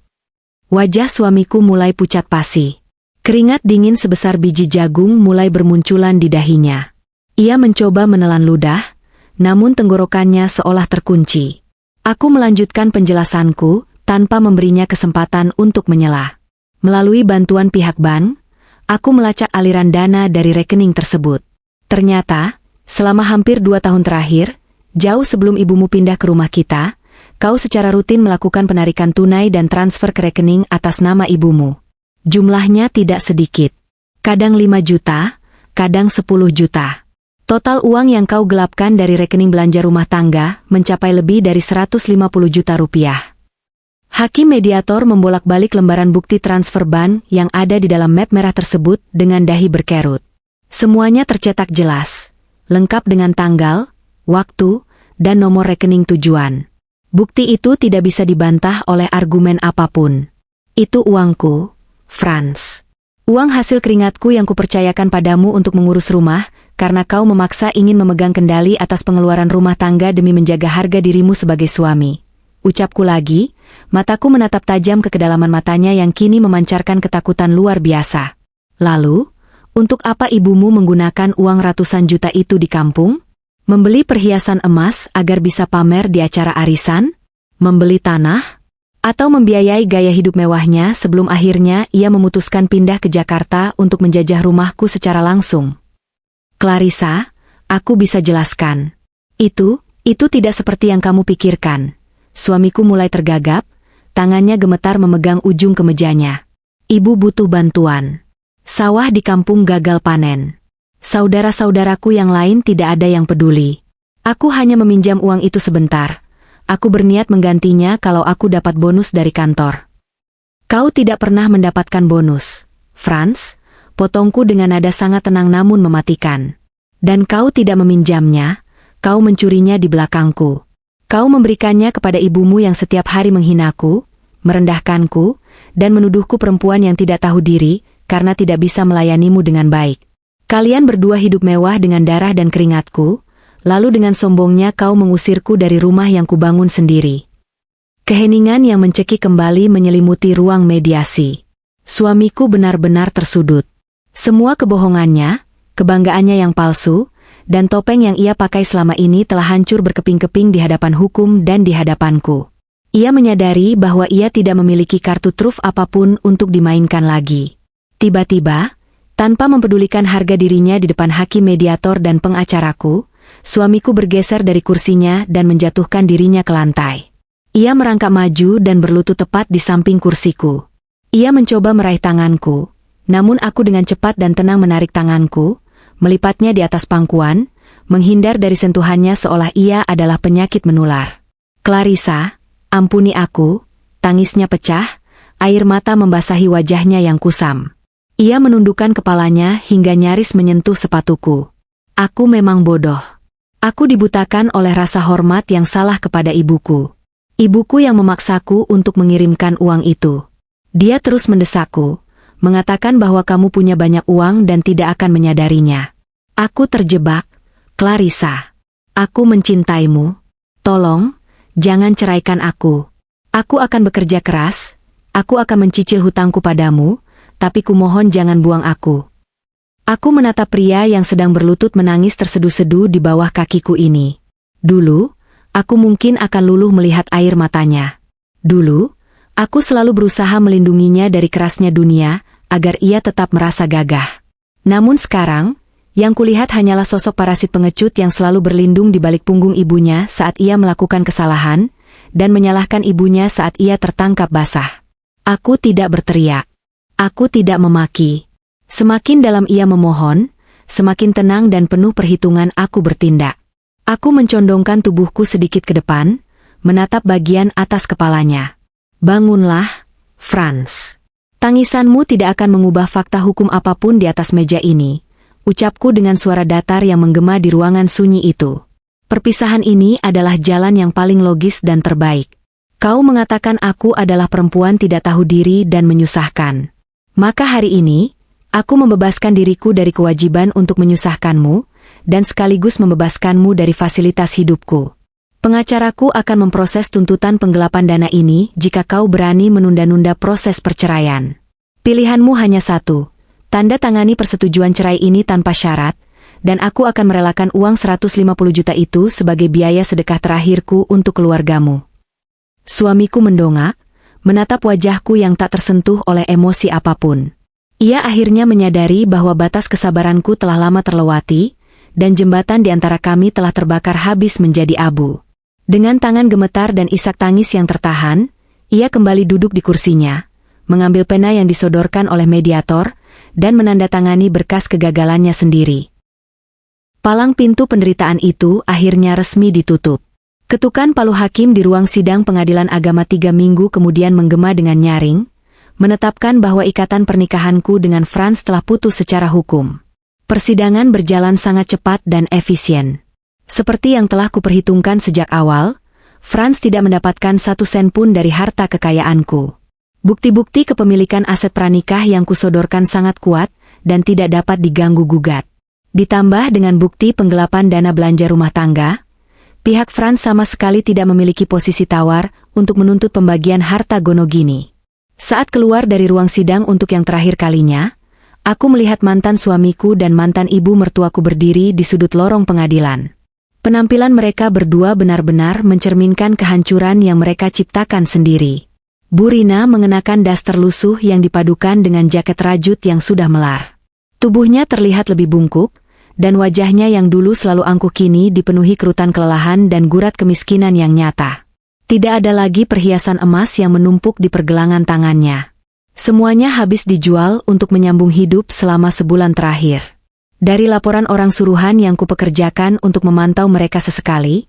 A: Wajah suamiku mulai pucat pasi. Keringat dingin sebesar biji jagung mulai bermunculan di dahinya. Ia mencoba menelan ludah, namun tenggorokannya seolah terkunci. Aku melanjutkan penjelasanku tanpa memberinya kesempatan untuk menyela. Melalui bantuan pihak bank, aku melacak aliran dana dari rekening tersebut. Ternyata, selama hampir 2 tahun terakhir, jauh sebelum ibumu pindah ke rumah kita, kau secara rutin melakukan penarikan tunai dan transfer ke rekening atas nama ibumu. Jumlahnya tidak sedikit. Kadang 5 juta, kadang 10 juta. Total uang yang kau gelapkan dari rekening belanja rumah tangga mencapai lebih dari 150 juta rupiah. Hakim mediator membolak-balik lembaran bukti transfer bank yang ada di dalam map merah tersebut dengan dahi berkerut. Semuanya tercetak jelas, lengkap dengan tanggal, waktu, dan nomor rekening tujuan. Bukti itu tidak bisa dibantah oleh argumen apapun. Itu uangku, Franz. Uang hasil keringatku yang kupercayakan padamu untuk mengurus rumah, karena kau memaksa ingin memegang kendali atas pengeluaran rumah tangga demi menjaga harga dirimu sebagai suami. Ucapku lagi, mataku menatap tajam ke kedalaman matanya yang kini memancarkan ketakutan luar biasa. Lalu, untuk apa ibumu menggunakan uang ratusan juta itu di kampung? Membeli perhiasan emas agar bisa pamer di acara arisan? Membeli tanah? Atau membiayai gaya hidup mewahnya sebelum akhirnya ia memutuskan pindah ke Jakarta untuk menjajah rumahku secara langsung? Clarissa, aku bisa jelaskan. Itu tidak seperti yang kamu pikirkan. Suamiku mulai tergagap, tangannya gemetar memegang ujung kemejanya. Ibu butuh bantuan. Sawah di kampung gagal panen. Saudara-saudaraku yang lain tidak ada yang peduli. Aku hanya meminjam uang itu sebentar. Aku berniat menggantinya kalau aku dapat bonus dari kantor. Kau tidak pernah mendapatkan bonus, Franz, potongku dengan nada sangat tenang namun mematikan. Dan kau tidak meminjamnya, kau mencurinya di belakangku. Kau memberikannya kepada ibumu yang setiap hari menghinaku, merendahkanku, dan menuduhku perempuan yang tidak tahu diri, karena tidak bisa melayanimu dengan baik. Kalian berdua hidup mewah dengan darah dan keringatku, lalu dengan sombongnya kau mengusirku dari rumah yang kubangun sendiri. Keheningan yang mencekik kembali menyelimuti ruang mediasi. Suamiku benar-benar tersudut. Semua kebohongannya, kebanggaannya yang palsu, dan topeng yang ia pakai selama ini telah hancur berkeping-keping di hadapan hukum dan di hadapanku. Ia menyadari bahwa ia tidak memiliki kartu truf apapun untuk dimainkan lagi. Tiba-tiba, tanpa mempedulikan harga dirinya di depan hakim mediator dan pengacaraku, suamiku bergeser dari kursinya dan menjatuhkan dirinya ke lantai. Ia merangkak maju dan berlutut tepat di samping kursiku. Ia mencoba meraih tanganku, namun aku dengan cepat dan tenang menarik tanganku, melipatnya di atas pangkuan, menghindar dari sentuhannya seolah ia adalah penyakit menular. Clarissa, ampuni aku, tangisnya pecah, air mata membasahi wajahnya yang kusam. Ia menundukkan kepalanya hingga nyaris menyentuh sepatuku. Aku memang bodoh. Aku dibutakan oleh rasa hormat yang salah kepada ibuku. Ibuku yang memaksaku untuk mengirimkan uang itu. Dia terus mendesakku, mengatakan bahwa kamu punya banyak uang dan tidak akan menyadarinya. Aku terjebak, Clarissa. Aku mencintaimu. Tolong, jangan ceraikan aku. Aku akan bekerja keras, aku akan mencicil hutangku padamu, tapi kumohon jangan buang aku. Aku menatap pria yang sedang berlutut menangis terseduh-seduh di bawah kakiku ini. Dulu, aku mungkin akan luluh melihat air matanya. Dulu, aku selalu berusaha melindunginya dari kerasnya dunia, agar ia tetap merasa gagah. Namun sekarang, yang kulihat hanyalah sosok parasit pengecut yang selalu berlindung di balik punggung ibunya saat ia melakukan kesalahan, dan menyalahkan ibunya saat ia tertangkap basah. Aku tidak berteriak. Aku tidak memaki. Semakin dalam ia memohon, semakin tenang dan penuh perhitungan aku bertindak. Aku mencondongkan tubuhku sedikit ke depan, menatap bagian atas kepalanya. Bangunlah, Franz. Tangisanmu tidak akan mengubah fakta hukum apapun di atas meja ini, ucapku dengan suara datar yang menggema di ruangan sunyi itu. Perpisahan ini adalah jalan yang paling logis dan terbaik. Kau mengatakan aku adalah perempuan tidak tahu diri dan menyusahkan. Maka hari ini, aku membebaskan diriku dari kewajiban untuk menyusahkanmu, dan sekaligus membebaskanmu dari fasilitas hidupku. Pengacaraku akan memproses tuntutan penggelapan dana ini jika kau berani menunda-nunda proses perceraian. Pilihanmu hanya satu, tanda tangani persetujuan cerai ini tanpa syarat, dan aku akan merelakan uang 150 juta itu sebagai biaya sedekah terakhirku untuk keluargamu. Suamiku mendongak, menatap wajahku yang tak tersentuh oleh emosi apapun. Ia akhirnya menyadari bahwa batas kesabaranku telah lama terlewati, dan jembatan di antara kami telah terbakar habis menjadi abu. Dengan tangan gemetar dan isak tangis yang tertahan, ia kembali duduk di kursinya, mengambil pena yang disodorkan oleh mediator, dan menandatangani berkas kegagalannya sendiri. Palang pintu penderitaan itu akhirnya resmi ditutup. Ketukan palu hakim di ruang sidang pengadilan agama 3 minggu kemudian menggema dengan nyaring, menetapkan bahwa ikatan pernikahanku dengan Franz telah putus secara hukum. Persidangan berjalan sangat cepat dan efisien. Seperti yang telah kuperhitungkan sejak awal, Franz tidak mendapatkan 1 sen pun dari harta kekayaanku. Bukti-bukti kepemilikan aset pranikah yang kusodorkan sangat kuat dan tidak dapat diganggu-gugat. Ditambah dengan bukti penggelapan dana belanja rumah tangga, pihak Franz sama sekali tidak memiliki posisi tawar untuk menuntut pembagian harta gonogini. Saat keluar dari ruang sidang untuk yang terakhir kalinya, aku melihat mantan suamiku dan mantan ibu mertuaku berdiri di sudut lorong pengadilan. Penampilan mereka berdua benar-benar mencerminkan kehancuran yang mereka ciptakan sendiri. Bu Rina mengenakan daster lusuh yang dipadukan dengan jaket rajut yang sudah melar. Tubuhnya terlihat lebih bungkuk, dan wajahnya yang dulu selalu angkuh kini dipenuhi kerutan kelelahan dan gurat kemiskinan yang nyata. Tidak ada lagi perhiasan emas yang menumpuk di pergelangan tangannya. Semuanya habis dijual untuk menyambung hidup selama sebulan terakhir. Dari laporan orang suruhan yang kupekerjakan untuk memantau mereka sesekali,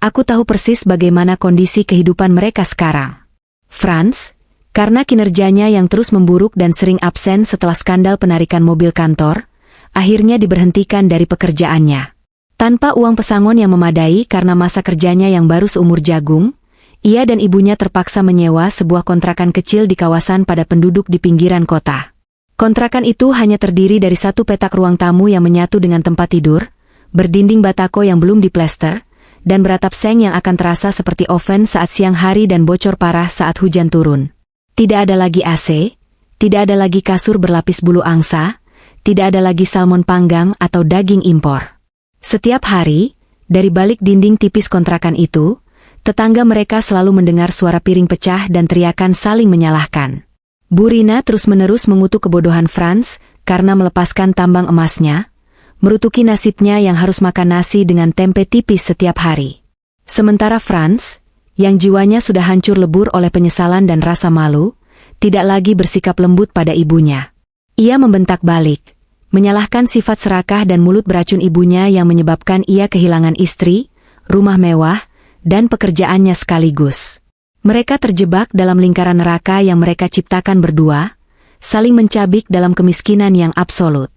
A: aku tahu persis bagaimana kondisi kehidupan mereka sekarang. Franz, karena kinerjanya yang terus memburuk dan sering absen setelah skandal penarikan mobil kantor, akhirnya diberhentikan dari pekerjaannya. Tanpa uang pesangon yang memadai karena masa kerjanya yang baru seumur jagung, ia dan ibunya terpaksa menyewa sebuah kontrakan kecil di kawasan padat penduduk di pinggiran kota. Kontrakan itu hanya terdiri dari 1 petak ruang tamu yang menyatu dengan tempat tidur, berdinding batako yang belum diplester, dan beratap seng yang akan terasa seperti oven saat siang hari dan bocor parah saat hujan turun. Tidak ada lagi AC, tidak ada lagi kasur berlapis bulu angsa, tidak ada lagi salmon panggang atau daging impor. Setiap hari, dari balik dinding tipis kontrakan itu, tetangga mereka selalu mendengar suara piring pecah dan teriakan saling menyalahkan. Bu Rina terus-menerus mengutuk kebodohan Franz karena melepaskan tambang emasnya, merutuki nasibnya yang harus makan nasi dengan tempe tipis setiap hari. Sementara Franz, yang jiwanya sudah hancur lebur oleh penyesalan dan rasa malu, tidak lagi bersikap lembut pada ibunya. Ia membentak balik, menyalahkan sifat serakah dan mulut beracun ibunya yang menyebabkan ia kehilangan istri, rumah mewah, dan pekerjaannya sekaligus. Mereka terjebak dalam lingkaran neraka yang mereka ciptakan berdua, saling mencabik dalam kemiskinan yang absolut.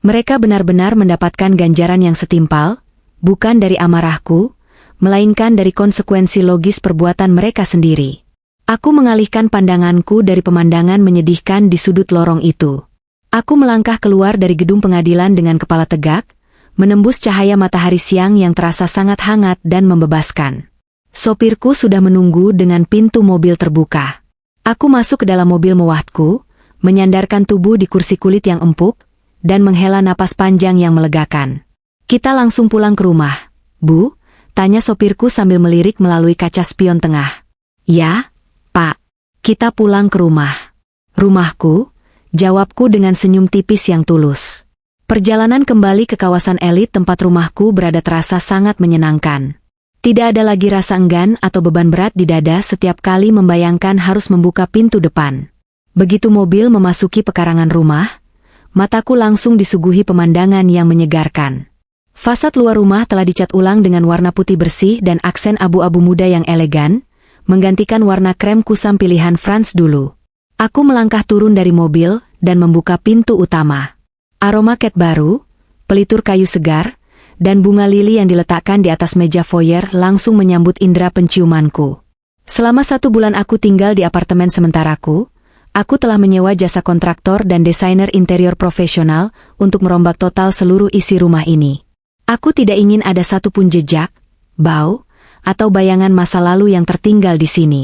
A: Mereka benar-benar mendapatkan ganjaran yang setimpal, bukan dari amarahku, melainkan dari konsekuensi logis perbuatan mereka sendiri. Aku mengalihkan pandanganku dari pemandangan menyedihkan di sudut lorong itu. Aku melangkah keluar dari gedung pengadilan dengan kepala tegak, menembus cahaya matahari siang yang terasa sangat hangat dan membebaskan. Sopirku sudah menunggu dengan pintu mobil terbuka. Aku masuk ke dalam mobil mewahku, menyandarkan tubuh di kursi kulit yang empuk, dan menghela napas panjang yang melegakan. Kita langsung pulang ke rumah, Bu? Tanya sopirku sambil melirik melalui kaca spion tengah. Ya, Pak. Kita pulang ke rumah. Rumahku, jawabku dengan senyum tipis yang tulus. Perjalanan kembali ke kawasan elit tempat rumahku berada terasa sangat menyenangkan. Tidak ada lagi rasa enggan atau beban berat di dada setiap kali membayangkan harus membuka pintu depan. Begitu mobil memasuki pekarangan rumah, mataku langsung disuguhi pemandangan yang menyegarkan. Fasad luar rumah telah dicat ulang dengan warna putih bersih dan aksen abu-abu muda yang elegan, menggantikan warna krem kusam pilihan Frans dulu. Aku melangkah turun dari mobil dan membuka pintu utama. Aroma cat baru, pelitur kayu segar, dan bunga lili yang diletakkan di atas meja foyer langsung menyambut indera penciumanku. Selama 1 bulan aku tinggal di apartemen sementaraku, aku telah menyewa jasa kontraktor dan desainer interior profesional untuk merombak total seluruh isi rumah ini. Aku tidak ingin ada satupun jejak, bau, atau bayangan masa lalu yang tertinggal di sini.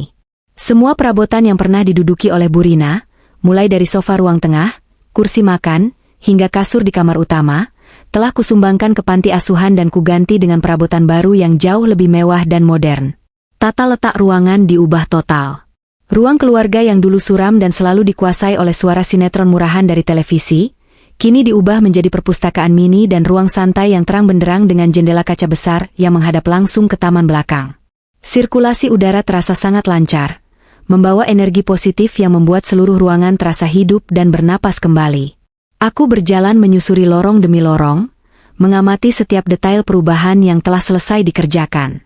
A: Semua perabotan yang pernah diduduki oleh Bu Rina, mulai dari sofa ruang tengah, kursi makan, hingga kasur di kamar utama, telah kusumbangkan ke panti asuhan dan kuganti dengan perabotan baru yang jauh lebih mewah dan modern. Tata letak ruangan diubah total. Ruang keluarga yang dulu suram dan selalu dikuasai oleh suara sinetron murahan dari televisi, kini diubah menjadi perpustakaan mini dan ruang santai yang terang benderang dengan jendela kaca besar yang menghadap langsung ke taman belakang. Sirkulasi udara terasa sangat lancar, membawa energi positif yang membuat seluruh ruangan terasa hidup dan bernapas kembali. Aku berjalan menyusuri lorong demi lorong, mengamati setiap detail perubahan yang telah selesai dikerjakan.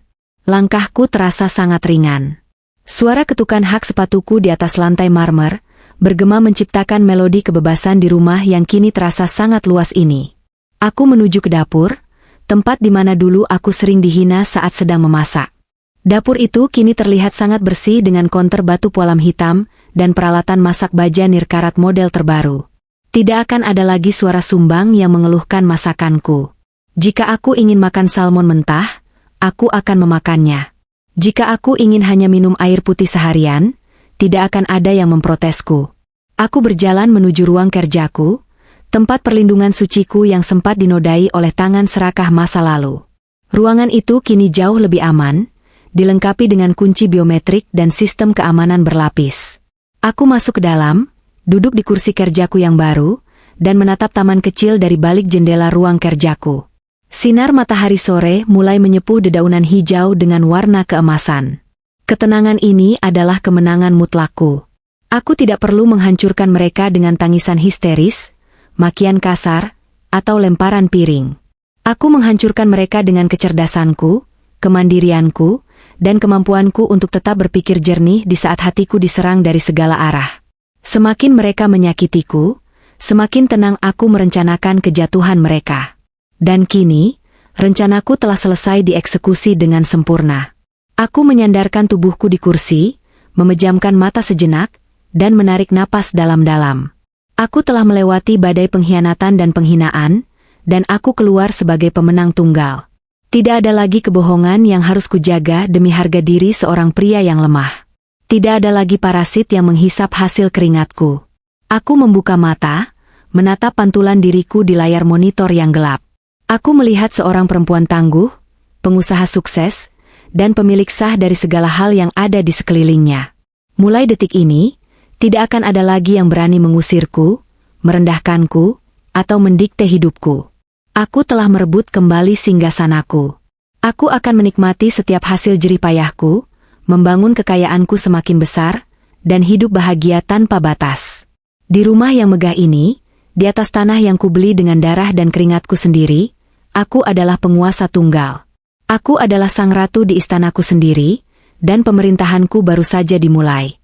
A: Langkahku terasa sangat ringan. Suara ketukan hak sepatuku di atas lantai marmer bergema menciptakan melodi kebebasan di rumah yang kini terasa sangat luas ini. Aku menuju ke dapur, tempat di mana dulu aku sering dihina saat sedang memasak. Dapur itu kini terlihat sangat bersih dengan konter batu pualam hitam dan peralatan masak baja nirkarat model terbaru. Tidak akan ada lagi suara sumbang yang mengeluhkan masakanku. Jika aku ingin makan salmon mentah, aku akan memakannya. Jika aku ingin hanya minum air putih seharian, tidak akan ada yang memprotesku. Aku berjalan menuju ruang kerjaku, tempat perlindungan suciku yang sempat dinodai oleh tangan serakah masa lalu. Ruangan itu kini jauh lebih aman, dilengkapi dengan kunci biometrik dan sistem keamanan berlapis. Aku masuk ke dalam, duduk di kursi kerjaku yang baru, dan menatap taman kecil dari balik jendela ruang kerjaku. Sinar matahari sore mulai menyepuh dedaunan hijau dengan warna keemasan. Ketenangan ini adalah kemenangan mutlakku. Aku tidak perlu menghancurkan mereka dengan tangisan histeris, makian kasar, atau lemparan piring. Aku menghancurkan mereka dengan kecerdasanku, kemandirianku, dan kemampuanku untuk tetap berpikir jernih di saat hatiku diserang dari segala arah. Semakin mereka menyakitiku, semakin tenang aku merencanakan kejatuhan mereka. Dan kini, rencanaku telah selesai dieksekusi dengan sempurna. Aku menyandarkan tubuhku di kursi, memejamkan mata sejenak, dan menarik napas dalam-dalam. Aku telah melewati badai pengkhianatan dan penghinaan, dan aku keluar sebagai pemenang tunggal. Tidak ada lagi kebohongan yang harus kujaga demi harga diri seorang pria yang lemah. Tidak ada lagi parasit yang menghisap hasil keringatku. Aku membuka mata, menatap pantulan diriku di layar monitor yang gelap. Aku melihat seorang perempuan tangguh, pengusaha sukses, dan pemilik sah dari segala hal yang ada di sekelilingnya. Mulai detik ini, tidak akan ada lagi yang berani mengusirku, merendahkanku, atau mendikte hidupku. Aku telah merebut kembali singgasanaku. Aku akan menikmati setiap hasil jerih payahku, membangun kekayaanku semakin besar, dan hidup bahagia tanpa batas. Di rumah yang megah ini, di atas tanah yang kubeli dengan darah dan keringatku sendiri, aku adalah penguasa tunggal. Aku adalah sang ratu di istanaku sendiri, dan pemerintahanku baru saja dimulai.